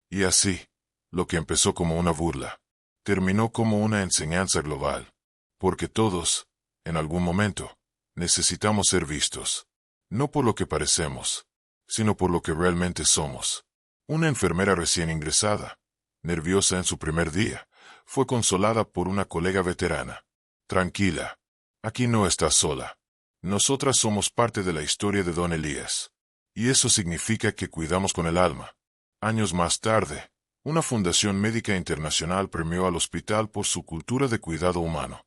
Y así, lo que empezó como una burla, terminó como una enseñanza global. Porque todos, en algún momento, necesitamos ser vistos. No por lo que parecemos, sino por lo que realmente somos. Una enfermera recién ingresada, nerviosa en su primer día, fue consolada por una colega veterana. Tranquila, aquí no estás sola. Nosotras somos parte de la historia de Don Elías. Y eso significa que cuidamos con el alma. Años más tarde, una fundación médica internacional premió al hospital por su cultura de cuidado humano.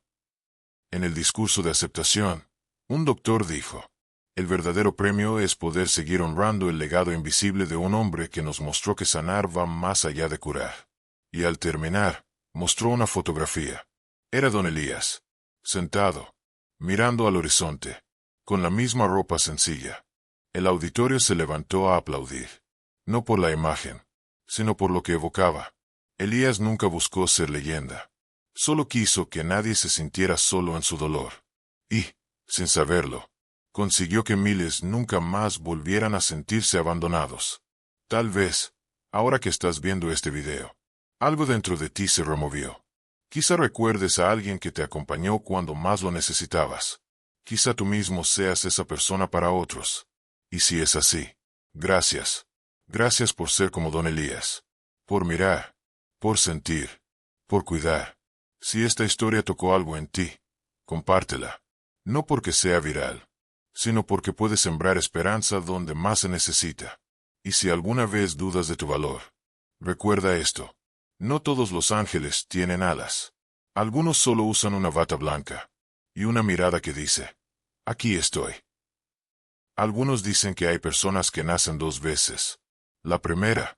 En el discurso de aceptación, un doctor dijo: el verdadero premio es poder seguir honrando el legado invisible de un hombre que nos mostró que sanar va más allá de curar. Y al terminar, mostró una fotografía. Era Don Elías, sentado, mirando al horizonte, con la misma ropa sencilla. El auditorio se levantó a aplaudir. No por la imagen, sino por lo que evocaba. Elías nunca buscó ser leyenda. Solo quiso que nadie se sintiera solo en su dolor. Y, sin saberlo, consiguió que miles nunca más volvieran a sentirse abandonados. Tal vez, ahora que estás viendo este video, algo dentro de ti se removió. Quizá recuerdes a alguien que te acompañó cuando más lo necesitabas. Quizá tú mismo seas esa persona para otros. Y si es así, gracias. Gracias por ser como Don Elías. Por mirar, por sentir, por cuidar. Si esta historia tocó algo en ti, compártela. No porque sea viral, sino porque puede sembrar esperanza donde más se necesita. Y si alguna vez dudas de tu valor, recuerda esto: no todos los ángeles tienen alas. Algunos solo usan una bata blanca y una mirada que dice: aquí estoy. Algunos dicen que hay personas que nacen dos veces. La primera,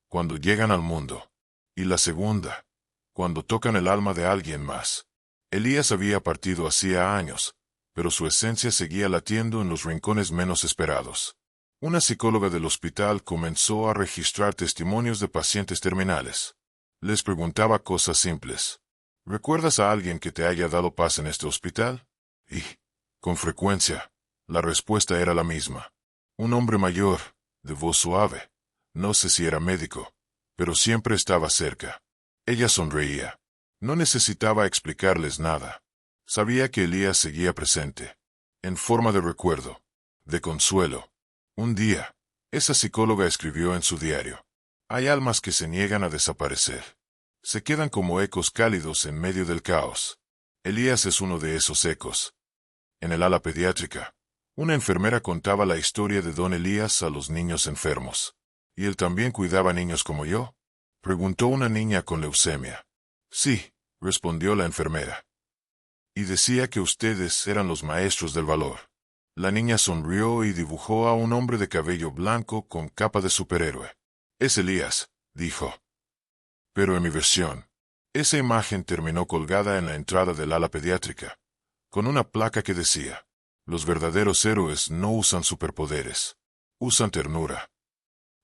cuando llegan al mundo, y la segunda, cuando tocan el alma de alguien más. Elías había partido hacía años, pero su esencia seguía latiendo en los rincones menos esperados. Una psicóloga del hospital comenzó a registrar testimonios de pacientes terminales. Les preguntaba cosas simples. ¿Recuerdas a alguien que te haya dado paz en este hospital? Y, con frecuencia, la respuesta era la misma. Un hombre mayor, de voz suave. No sé si era médico, pero siempre estaba cerca. Ella sonreía. No necesitaba explicarles nada. Sabía que Elías seguía presente, en forma de recuerdo, de consuelo. Un día, esa psicóloga escribió en su diario: hay almas que se niegan a desaparecer. Se quedan como ecos cálidos en medio del caos. Elías es uno de esos ecos. En el ala pediátrica, una enfermera contaba la historia de Don Elías a los niños enfermos. ¿Y él también cuidaba niños como yo?, preguntó una niña con leucemia. Sí, respondió la enfermera. Y decía que ustedes eran los maestros del valor. La niña sonrió y dibujó a un hombre de cabello blanco con capa de superhéroe. Es Elías, dijo. Pero en mi versión, esa imagen terminó colgada en la entrada del ala pediátrica, con una placa que decía: los verdaderos héroes no usan superpoderes, usan ternura.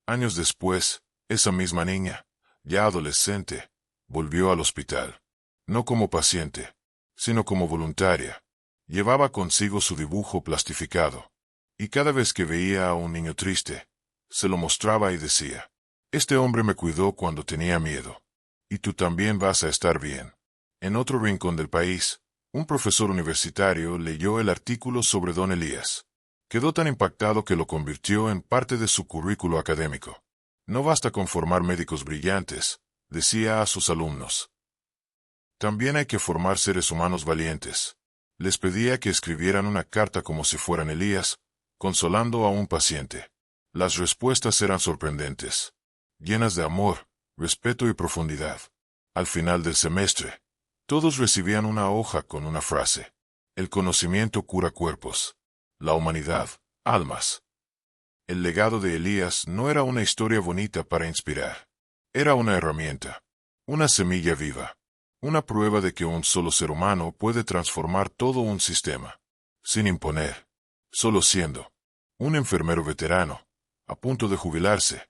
Años después, esa misma niña, ya adolescente, volvió al hospital. No como paciente, sino como voluntaria. Llevaba consigo su dibujo plastificado. Y cada vez que veía a un niño triste, se lo mostraba y decía: este hombre me cuidó cuando tenía miedo. Y tú también vas a estar bien. En otro rincón del país, Un profesor universitario leyó el artículo sobre don Elías. Quedó tan impactado que lo convirtió en parte de su currículo académico. No basta con formar médicos brillantes, decía a sus alumnos. También hay que formar seres humanos valientes. Les pedía que escribieran una carta como si fueran Elías, consolando a un paciente. Las respuestas eran sorprendentes, llenas de amor, respeto y profundidad. Al final del semestre, todos recibían una hoja con una frase. El conocimiento cura cuerpos. La humanidad, almas. El legado de Elías no era una historia bonita para inspirar. Era una herramienta, una semilla viva, una prueba de que un solo ser humano puede transformar todo un sistema, sin imponer, solo siendo. Un enfermero veterano, a punto de jubilarse,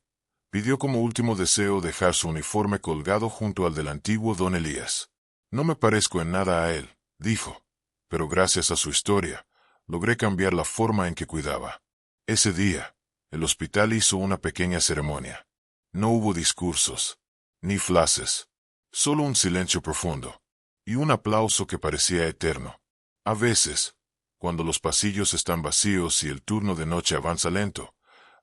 pidió como último deseo dejar su uniforme colgado junto al del antiguo don Elías. No me parezco en nada a él, dijo, pero gracias a su historia, logré cambiar la forma en que cuidaba. Ese día, el hospital hizo una pequeña ceremonia. No hubo discursos, ni frases, solo un silencio profundo, y un aplauso que parecía eterno. A veces, cuando los pasillos están vacíos y el turno de noche avanza lento,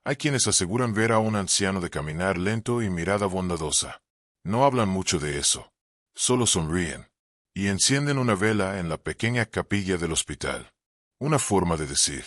hay quienes aseguran ver a un anciano de caminar lento y mirada bondadosa. No hablan mucho de eso, solo sonríen, y encienden una vela en la pequeña capilla del hospital. Una forma de decir,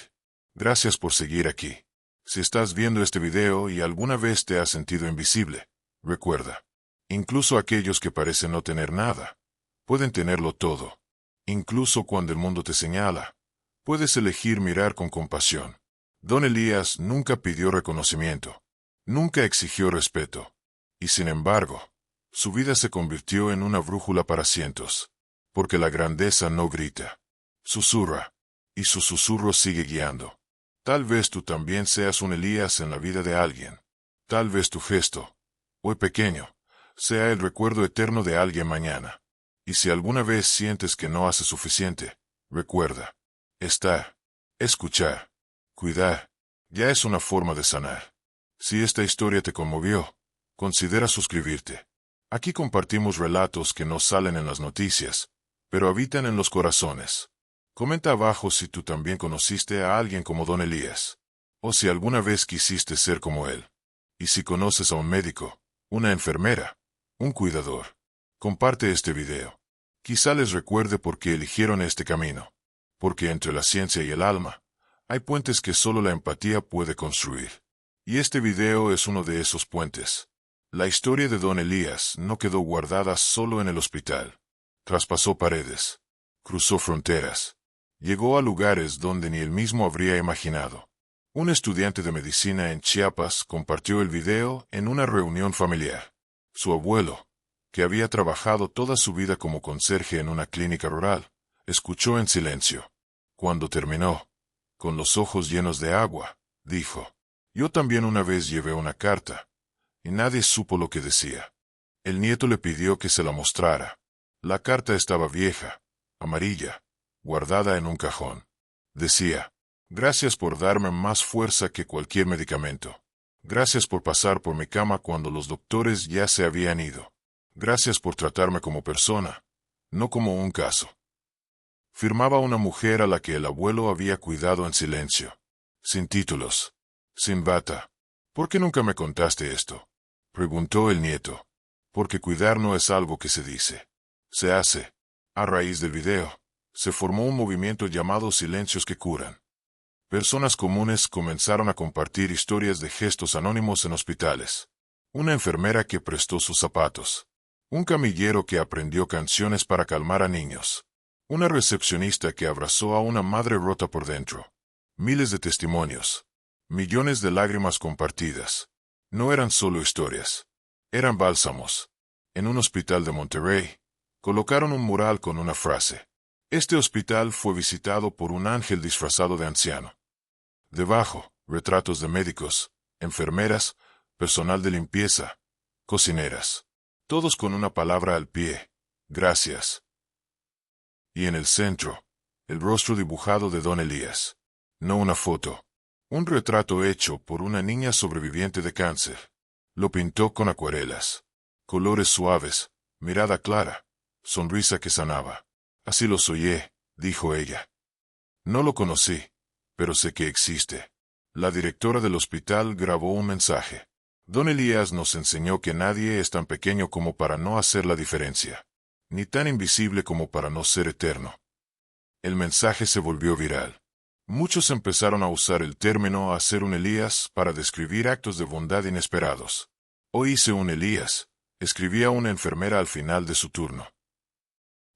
gracias por seguir aquí. Si estás viendo este video y alguna vez te has sentido invisible, recuerda, incluso aquellos que parecen no tener nada, pueden tenerlo todo. Incluso cuando el mundo te señala, puedes elegir mirar con compasión. Don Elías nunca pidió reconocimiento, nunca exigió respeto, y sin embargo, su vida se convirtió en una brújula para cientos, porque la grandeza no grita, susurra, y su susurro sigue guiando. Tal vez tú también seas un Elías en la vida de alguien. Tal vez tu gesto, hoy pequeño, sea el recuerdo eterno de alguien mañana. Y si alguna vez sientes que no haces suficiente, recuerda, estar, escuchar, cuidar, ya es una forma de sanar. Si esta historia te conmovió, considera suscribirte. Aquí compartimos relatos que no salen en las noticias, pero habitan en los corazones. Comenta abajo si tú también conociste a alguien como don Elías, o si alguna vez quisiste ser como él. Y si conoces a un médico, una enfermera, un cuidador, comparte este video. Quizá les recuerde por qué eligieron este camino. Porque entre la ciencia y el alma, hay puentes que solo la empatía puede construir. Y este video es uno de esos puentes. La historia de don Elías no quedó guardada solo en el hospital. Traspasó paredes, cruzó fronteras, llegó a lugares donde ni él mismo habría imaginado. Un estudiante de medicina en Chiapas compartió el video en una reunión familiar. Su abuelo, que había trabajado toda su vida como conserje en una clínica rural, escuchó en silencio. Cuando terminó, con los ojos llenos de agua, dijo, yo también una vez llevé una carta, y nadie supo lo que decía. El nieto le pidió que se la mostrara. La carta estaba vieja, amarilla, guardada en un cajón. Decía, gracias por darme más fuerza que cualquier medicamento. Gracias por pasar por mi cama cuando los doctores ya se habían ido. Gracias por tratarme como persona, no como un caso. Firmaba una mujer a la que el abuelo había cuidado en silencio, sin títulos, sin bata. ¿Por qué nunca me contaste esto?, preguntó el nieto. Porque cuidar no es algo que se dice, se hace. A raíz del video, se formó un movimiento llamado Silencios que Curan. Personas comunes comenzaron a compartir historias de gestos anónimos en hospitales. Una enfermera que prestó sus zapatos. Un camillero que aprendió canciones para calmar a niños. Una recepcionista que abrazó a una madre rota por dentro. Miles de testimonios. Millones de lágrimas compartidas. No eran solo historias. Eran bálsamos. En un hospital de Monterrey, colocaron un mural con una frase. Este hospital fue visitado por un ángel disfrazado de anciano. Debajo, retratos de médicos, enfermeras, personal de limpieza, cocineras. Todos con una palabra al pie. Gracias. Y en el centro, el rostro dibujado de don Elías. No una foto. Un retrato hecho por una niña sobreviviente de cáncer. Lo pintó con acuarelas. Colores suaves, mirada clara, sonrisa que sanaba. Así lo soñé, dijo ella. No lo conocí, pero sé que existe. La directora del hospital grabó un mensaje. Don Elías nos enseñó que nadie es tan pequeño como para no hacer la diferencia, ni tan invisible como para no ser eterno. El mensaje se volvió viral. Muchos empezaron a usar el término hacer un Elías para describir actos de bondad inesperados. Hoy hice un Elías, escribía una enfermera al final de su turno.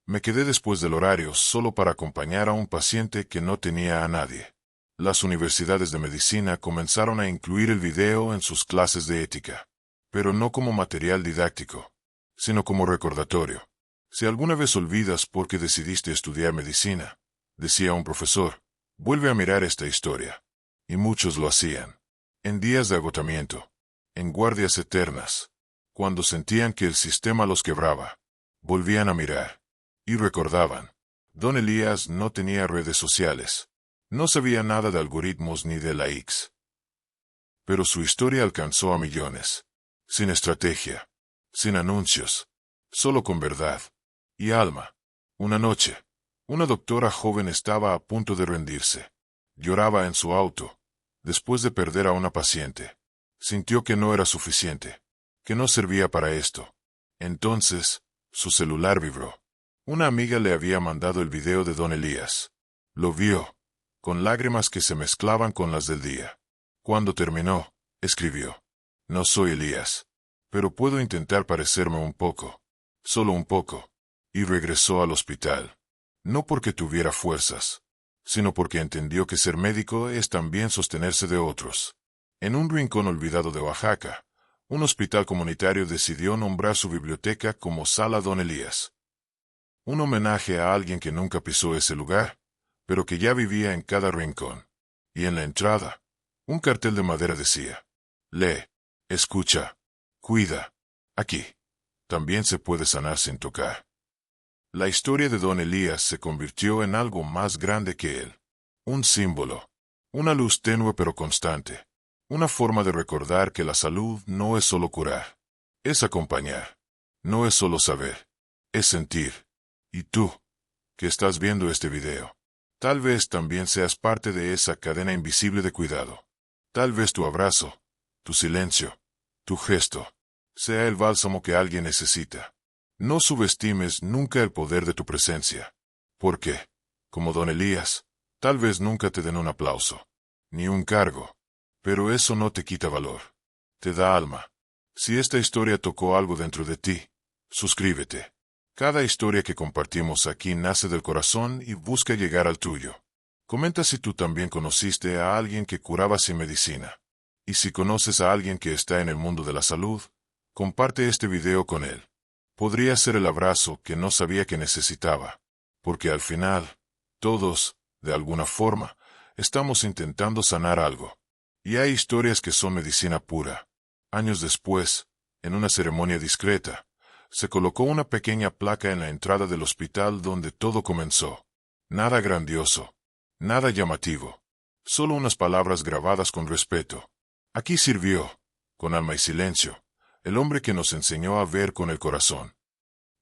Me quedé después del horario solo para acompañar a un paciente que no tenía a nadie. Las universidades de medicina comenzaron a incluir el video en sus clases de ética, pero no como material didáctico, sino como recordatorio. Si alguna vez olvidas por qué decidiste estudiar medicina, decía un profesor, vuelve a mirar esta historia. Y muchos lo hacían. En días de agotamiento, en guardias eternas, cuando sentían que el sistema los quebraba, volvían a mirar. Y recordaban. Don Elías no tenía redes sociales. No sabía nada de algoritmos ni de likes. Pero su historia alcanzó a millones. Sin estrategia. Sin anuncios. Solo con verdad. Y alma. Una noche, una doctora joven estaba a punto de rendirse. Lloraba en su auto, después de perder a una paciente. Sintió que no era suficiente. Que no servía para esto. Entonces, su celular vibró. Una amiga le había mandado el video de Don Elías. Lo vio, con lágrimas que se mezclaban con las del día. Cuando terminó, escribió: no soy Elías, pero puedo intentar parecerme un poco, solo un poco. Y regresó al hospital. No porque tuviera fuerzas, sino porque entendió que ser médico es también sostenerse de otros. En un rincón olvidado de Oaxaca, un hospital comunitario decidió nombrar su biblioteca como Sala Don Elías. Un homenaje a alguien que nunca pisó ese lugar, pero que ya vivía en cada rincón. Y en la entrada, un cartel de madera decía: lee, escucha, cuida. Aquí, también se puede sanar sin tocar. La historia de Don Elías se convirtió en algo más grande que él. Un símbolo. Una luz tenue pero constante. Una forma de recordar que la salud no es solo curar. Es acompañar. No es solo saber. Es sentir. Y tú, que estás viendo este video, tal vez también seas parte de esa cadena invisible de cuidado. Tal vez tu abrazo, tu silencio, tu gesto, sea el bálsamo que alguien necesita. No subestimes nunca el poder de tu presencia. Porque, como Don Elías, tal vez nunca te den un aplauso, ni un cargo. Pero eso no te quita valor. Te da alma. Si esta historia tocó algo dentro de ti, suscríbete. Cada historia que compartimos aquí nace del corazón y busca llegar al tuyo. Comenta si tú también conociste a alguien que curaba sin medicina. Y si conoces a alguien que está en el mundo de la salud, comparte este video con él. Podría ser el abrazo que no sabía que necesitaba. Porque al final, todos, de alguna forma, estamos intentando sanar algo. Y hay historias que son medicina pura. Años después, en una ceremonia discreta, se colocó una pequeña placa en la entrada del hospital donde todo comenzó. Nada grandioso, nada llamativo, solo unas palabras grabadas con respeto. Aquí sirvió, con alma y silencio, el hombre que nos enseñó a ver con el corazón.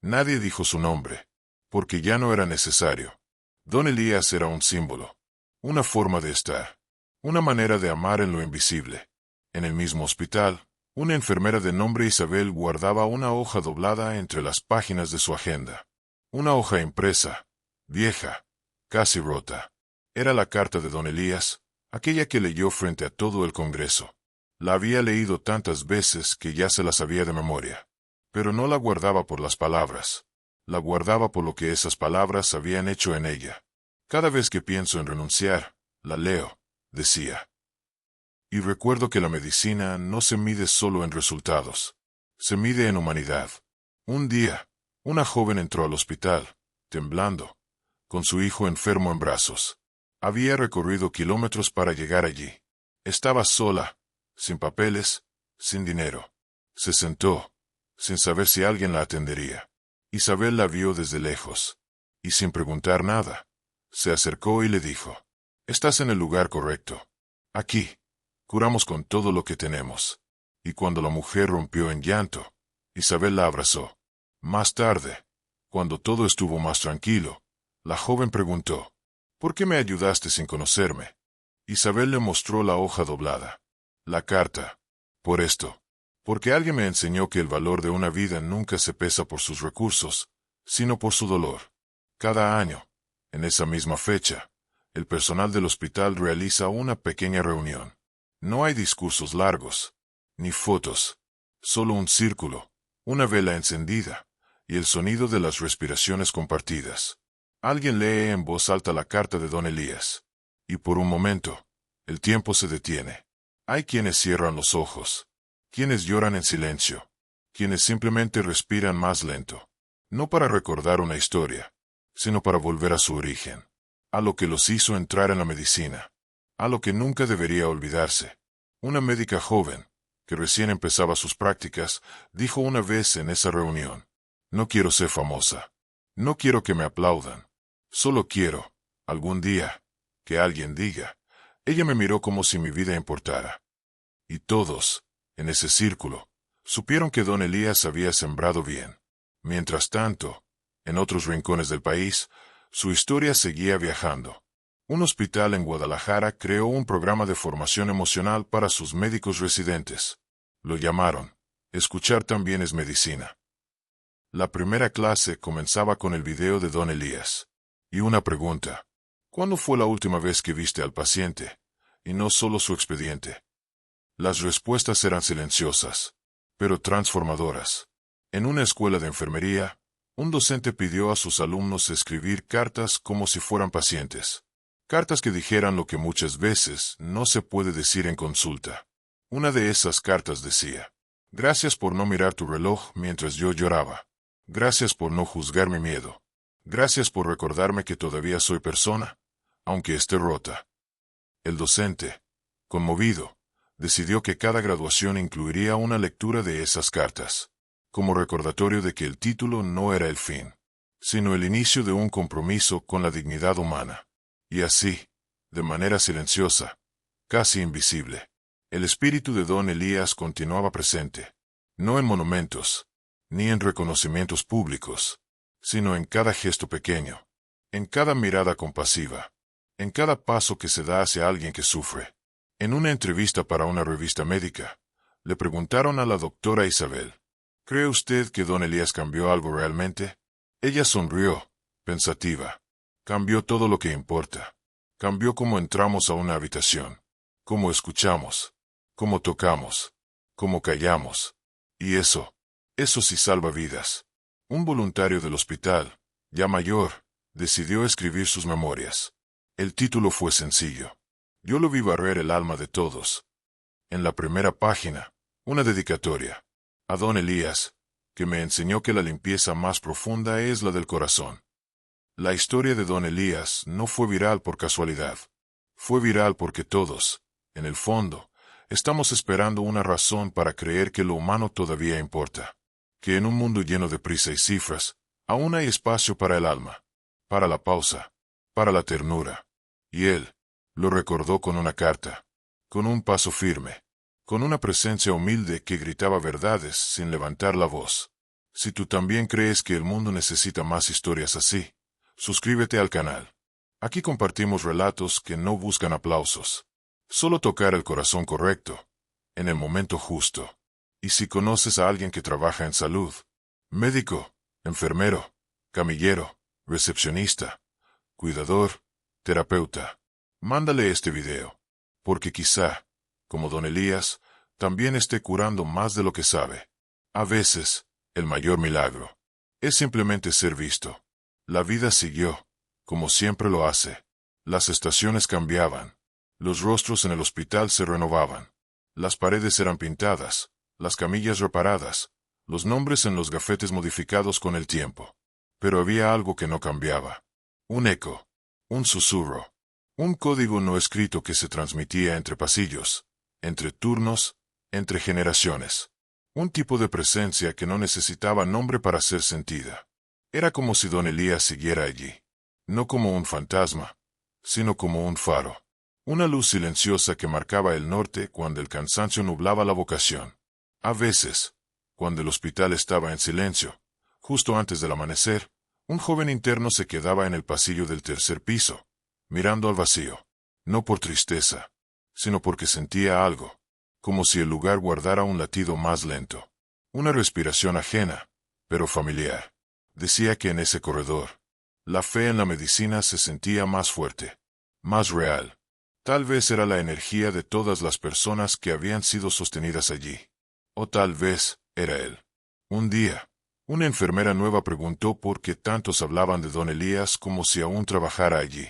Nadie dijo su nombre, porque ya no era necesario. Don Elías era un símbolo, una forma de estar, una manera de amar en lo invisible. En el mismo hospital, una enfermera de nombre Isabel guardaba una hoja doblada entre las páginas de su agenda. Una hoja impresa, vieja, casi rota. Era la carta de Don Elías, aquella que leyó frente a todo el Congreso. La había leído tantas veces que ya se la sabía de memoria. Pero no la guardaba por las palabras. La guardaba por lo que esas palabras habían hecho en ella. Cada vez que pienso en renunciar, la leo, decía. Y recuerdo que la medicina no se mide solo en resultados. Se mide en humanidad. Un día, una joven entró al hospital, temblando, con su hijo enfermo en brazos. Había recorrido kilómetros para llegar allí. Estaba sola, sin papeles, sin dinero. Se sentó, sin saber si alguien la atendería. Isabel la vio desde lejos, y sin preguntar nada, se acercó y le dijo: «Estás en el lugar correcto. Aquí, curamos con todo lo que tenemos». Y cuando la mujer rompió en llanto, Isabel la abrazó. Más tarde, cuando todo estuvo más tranquilo, La joven preguntó, ¿por qué me ayudaste sin conocerme? Isabel le mostró la hoja doblada. La carta. Por esto. Porque alguien me enseñó que el valor de una vida nunca se pesa por sus recursos, sino por su dolor. Cada año, en esa misma fecha, el personal del hospital realiza una pequeña reunión. No hay discursos largos, ni fotos, solo un círculo, una vela encendida, y el sonido de las respiraciones compartidas. Alguien lee en voz alta la carta de don Elías, y por un momento, el tiempo se detiene. Hay quienes cierran los ojos, quienes lloran en silencio, quienes simplemente respiran más lento, no para recordar una historia, sino para volver a su origen, a lo que los hizo entrar en la medicina, a lo que nunca debería olvidarse. Una médica joven, que recién empezaba sus prácticas, dijo una vez en esa reunión, no quiero ser famosa, no quiero que me aplaudan, solo quiero, algún día, que alguien diga, ella me miró como si mi vida importara. Y todos, en ese círculo, supieron que don Elías había sembrado bien. Mientras tanto, en otros rincones del país, su historia seguía viajando. Un hospital en Guadalajara creó un programa de formación emocional para sus médicos residentes. Lo llamaron, Escuchar también es medicina. La primera clase comenzaba con el video de don Elías. Y una pregunta. ¿Cuándo fue la última vez que viste al paciente? Y no solo su expediente. Las respuestas eran silenciosas, pero transformadoras. En una escuela de enfermería, un docente pidió a sus alumnos escribir cartas como si fueran pacientes. Cartas que dijeran lo que muchas veces no se puede decir en consulta. Una de esas cartas decía, gracias por no mirar tu reloj mientras yo lloraba. Gracias por no juzgar mi miedo. Gracias por recordarme que todavía soy persona, aunque esté rota. El docente, conmovido, decidió que cada graduación incluiría una lectura de esas cartas, como recordatorio de que el título no era el fin, sino el inicio de un compromiso con la dignidad humana. Y así, de manera silenciosa, casi invisible, el espíritu de don Elías continuaba presente, no en monumentos, ni en reconocimientos públicos, sino en cada gesto pequeño, en cada mirada compasiva, en cada paso que se da hacia alguien que sufre. En una entrevista para una revista médica, le preguntaron a la doctora Isabel, ¿cree usted que don Elías cambió algo realmente? Ella sonrió, pensativa. Cambió todo lo que importa. Cambió cómo entramos a una habitación, cómo escuchamos, cómo tocamos, cómo callamos. Y eso sí salva vidas. Un voluntario del hospital, ya mayor, decidió escribir sus memorias. El título fue sencillo. Yo lo vi barrer el alma de todos. En la primera página, una dedicatoria. A don Elías, que me enseñó que la limpieza más profunda es la del corazón. La historia de don Elías no fue viral por casualidad. Fue viral porque todos, en el fondo, estamos esperando una razón para creer que lo humano todavía importa. Que en un mundo lleno de prisa y cifras, aún hay espacio para el alma, para la pausa, para la ternura. Y él lo recordó con una carta, con un paso firme, con una presencia humilde que gritaba verdades sin levantar la voz. Si tú también crees que el mundo necesita más historias así, suscríbete al canal. Aquí compartimos relatos que no buscan aplausos, solo tocar el corazón correcto, en el momento justo. Y si conoces a alguien que trabaja en salud, médico, enfermero, camillero, recepcionista, cuidador, terapeuta, mándale este video, porque quizá, como don Elías, también esté curando más de lo que sabe. A veces, el mayor milagro es simplemente ser visto. La vida siguió, como siempre lo hace. Las estaciones cambiaban. Los rostros en el hospital se renovaban. Las paredes eran pintadas, las camillas reparadas, los nombres en los gafetes modificados con el tiempo. Pero había algo que no cambiaba. Un eco, un susurro, un código no escrito que se transmitía entre pasillos, entre turnos, entre generaciones. Un tipo de presencia que no necesitaba nombre para ser sentida. Era como si don Elías siguiera allí. No como un fantasma, sino como un faro. Una luz silenciosa que marcaba el norte cuando el cansancio nublaba la vocación. A veces, cuando el hospital estaba en silencio, justo antes del amanecer, Un joven interno se quedaba en el pasillo del tercer piso, mirando al vacío, no por tristeza, sino porque sentía algo, como si el lugar guardara un latido más lento, una respiración ajena, pero familiar. Decía que en ese corredor, la fe en la medicina se sentía más fuerte, más real. Tal vez era la energía de todas las personas que habían sido sostenidas allí. O tal vez era él. Un día, una enfermera nueva preguntó por qué tantos hablaban de don Elías como si aún trabajara allí.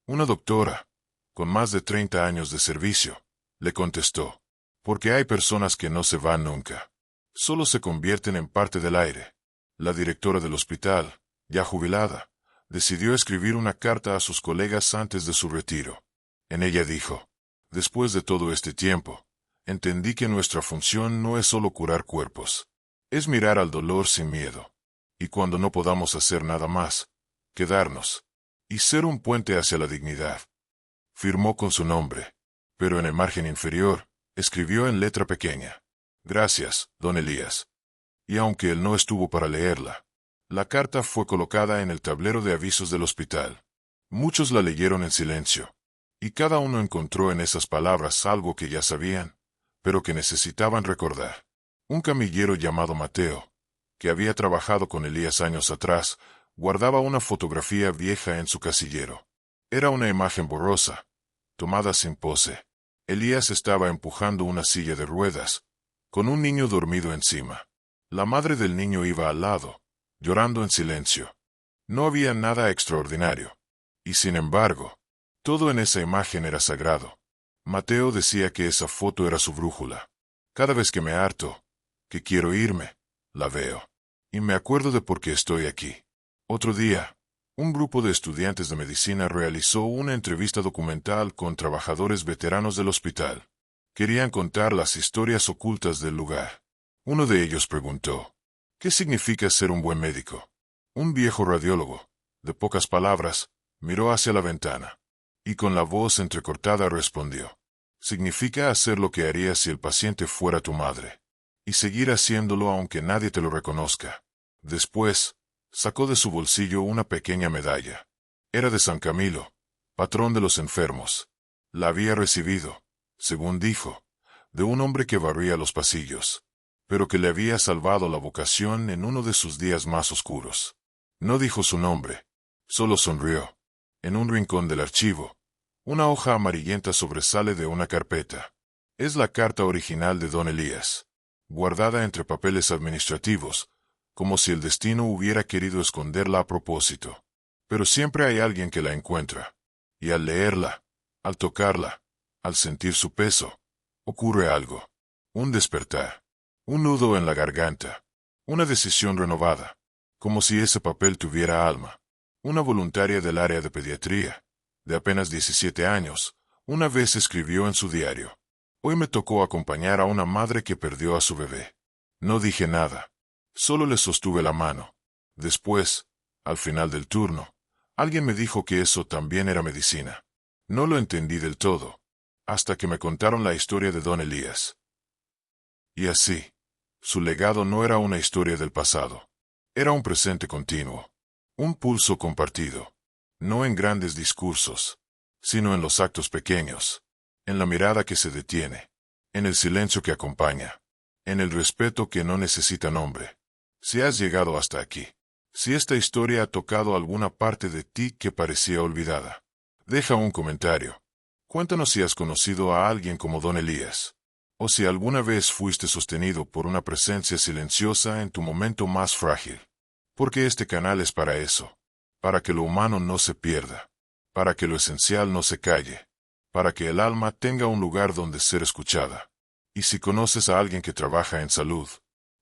Una doctora, con más de 30 años de servicio, le contestó, porque hay personas que no se van nunca. Solo se convierten en parte del aire. La directora del hospital, ya jubilada, decidió escribir una carta a sus colegas antes de su retiro. En ella dijo, después de todo este tiempo, entendí que nuestra función no es solo curar cuerpos, es mirar al dolor sin miedo. Y cuando no podamos hacer nada más, quedarnos, y ser un puente hacia la dignidad. Firmó con su nombre, pero en el margen inferior, escribió en letra pequeña, gracias, don Elías. Y aunque él no estuvo para leerla, la carta fue colocada en el tablero de avisos del hospital. Muchos la leyeron en silencio, y cada uno encontró en esas palabras algo que ya sabían, pero que necesitaban recordar. Un camillero llamado Mateo, que había trabajado con Elías años atrás, guardaba una fotografía vieja en su casillero. Era una imagen borrosa, tomada sin pose. Elías estaba empujando una silla de ruedas, con un niño dormido encima. La madre del niño iba al lado, llorando en silencio. No había nada extraordinario. Y sin embargo, todo en esa imagen era sagrado. Mateo decía que esa foto era su brújula. Cada vez que me harto, que quiero irme, la veo. Y me acuerdo de por qué estoy aquí. Otro día, un grupo de estudiantes de medicina realizó una entrevista documental con trabajadores veteranos del hospital. Querían contar las historias ocultas del lugar. Uno de ellos preguntó, ¿qué significa ser un buen médico? Un viejo radiólogo, de pocas palabras, miró hacia la ventana, y con la voz entrecortada respondió, significa hacer lo que harías si el paciente fuera tu madre, y seguir haciéndolo aunque nadie te lo reconozca. Después, sacó de su bolsillo una pequeña medalla. Era de San Camilo, patrón de los enfermos. La había recibido, según dijo, de un hombre que barría los pasillos, pero que le había salvado la vocación en uno de sus días más oscuros. No dijo su nombre, solo sonrió. En un rincón del archivo, una hoja amarillenta sobresale de una carpeta. Es la carta original de don Elías, guardada entre papeles administrativos, como si el destino hubiera querido esconderla a propósito. Pero siempre hay alguien que la encuentra, y al leerla, al tocarla, al sentir su peso, ocurre algo. Un despertar, un nudo en la garganta, una decisión renovada, como si ese papel tuviera alma. Una voluntaria del área de pediatría, de apenas 17 años, una vez escribió en su diario, hoy me tocó acompañar a una madre que perdió a su bebé. No dije nada. Solo le sostuve la mano. Después, al final del turno, alguien me dijo que eso también era medicina. No lo entendí del todo, hasta que me contaron la historia de don Elías. Y así, su legado no era una historia del pasado. Era un presente continuo. Un pulso compartido. No en grandes discursos, sino en los actos pequeños. En la mirada que se detiene. En el silencio que acompaña. En el respeto que no necesita nombre. Si has llegado hasta aquí, si esta historia ha tocado alguna parte de ti que parecía olvidada, deja un comentario. Cuéntanos si has conocido a alguien como don Elías, o si alguna vez fuiste sostenido por una presencia silenciosa en tu momento más frágil. Porque este canal es para eso, para que lo humano no se pierda, para que lo esencial no se calle, para que el alma tenga un lugar donde ser escuchada. Y si conoces a alguien que trabaja en salud,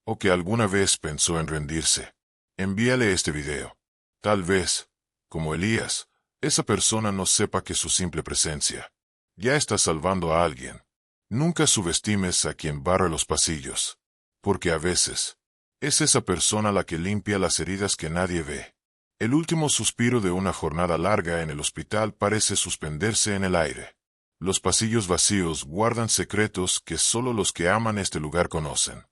o que alguna vez pensó en rendirse, envíale este video. Tal vez, como Elías, esa persona no sepa que su simple presencia ya está salvando a alguien. Nunca subestimes a quien barre los pasillos, porque a veces es esa persona la que limpia las heridas que nadie ve. El último suspiro de una jornada larga en el hospital parece suspenderse en el aire. Los pasillos vacíos guardan secretos que solo los que aman este lugar conocen.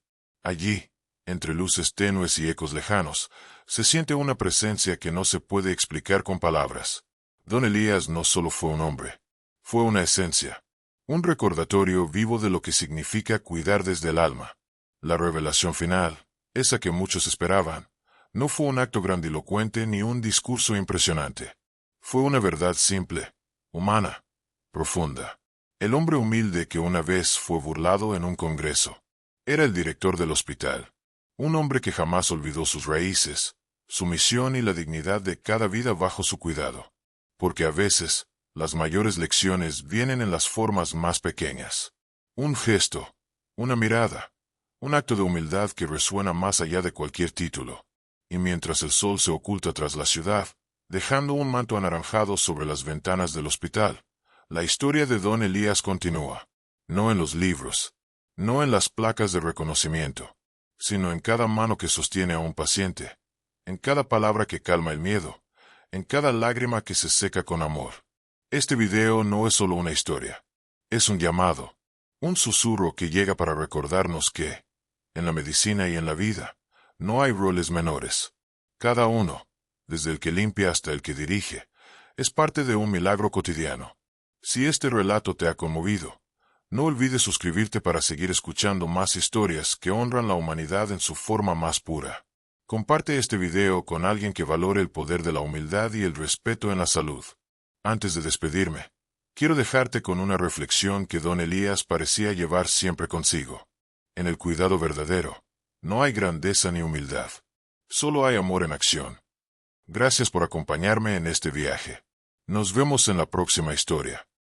Allí, Entre luces tenues y ecos lejanos, se siente una presencia que no se puede explicar con palabras. Don Elías no solo fue un hombre, fue una esencia, un recordatorio vivo de lo que significa cuidar desde el alma. La revelación final, esa que muchos esperaban, no fue un acto grandilocuente ni un discurso impresionante. Fue una verdad simple, humana, profunda. El hombre humilde que una vez fue burlado en un congreso. Era el director del hospital. Un hombre que jamás olvidó sus raíces, su misión y la dignidad de cada vida bajo su cuidado. Porque a veces, las mayores lecciones vienen en las formas más pequeñas. Un gesto, una mirada, un acto de humildad que resuena más allá de cualquier título. Y mientras el sol se oculta tras la ciudad, dejando un manto anaranjado sobre las ventanas del hospital, la historia de Don Elías continúa. No en los libros, no en las placas de reconocimiento, sino en cada mano que sostiene a un paciente, en cada palabra que calma el miedo, en cada lágrima que se seca con amor. Este video no es solo una historia, es un llamado, un susurro que llega para recordarnos que, en la medicina y en la vida, no hay roles menores. Cada uno, desde el que limpia hasta el que dirige, es parte de un milagro cotidiano. Si este relato te ha conmovido, no olvides suscribirte para seguir escuchando más historias que honran la humanidad en su forma más pura. Comparte este video con alguien que valore el poder de la humildad y el respeto en la salud. Antes de despedirme, quiero dejarte con una reflexión que Don Elías parecía llevar siempre consigo. En el cuidado verdadero, no hay grandeza ni humildad. Solo hay amor en acción. Gracias por acompañarme en este viaje. Nos vemos en la próxima historia.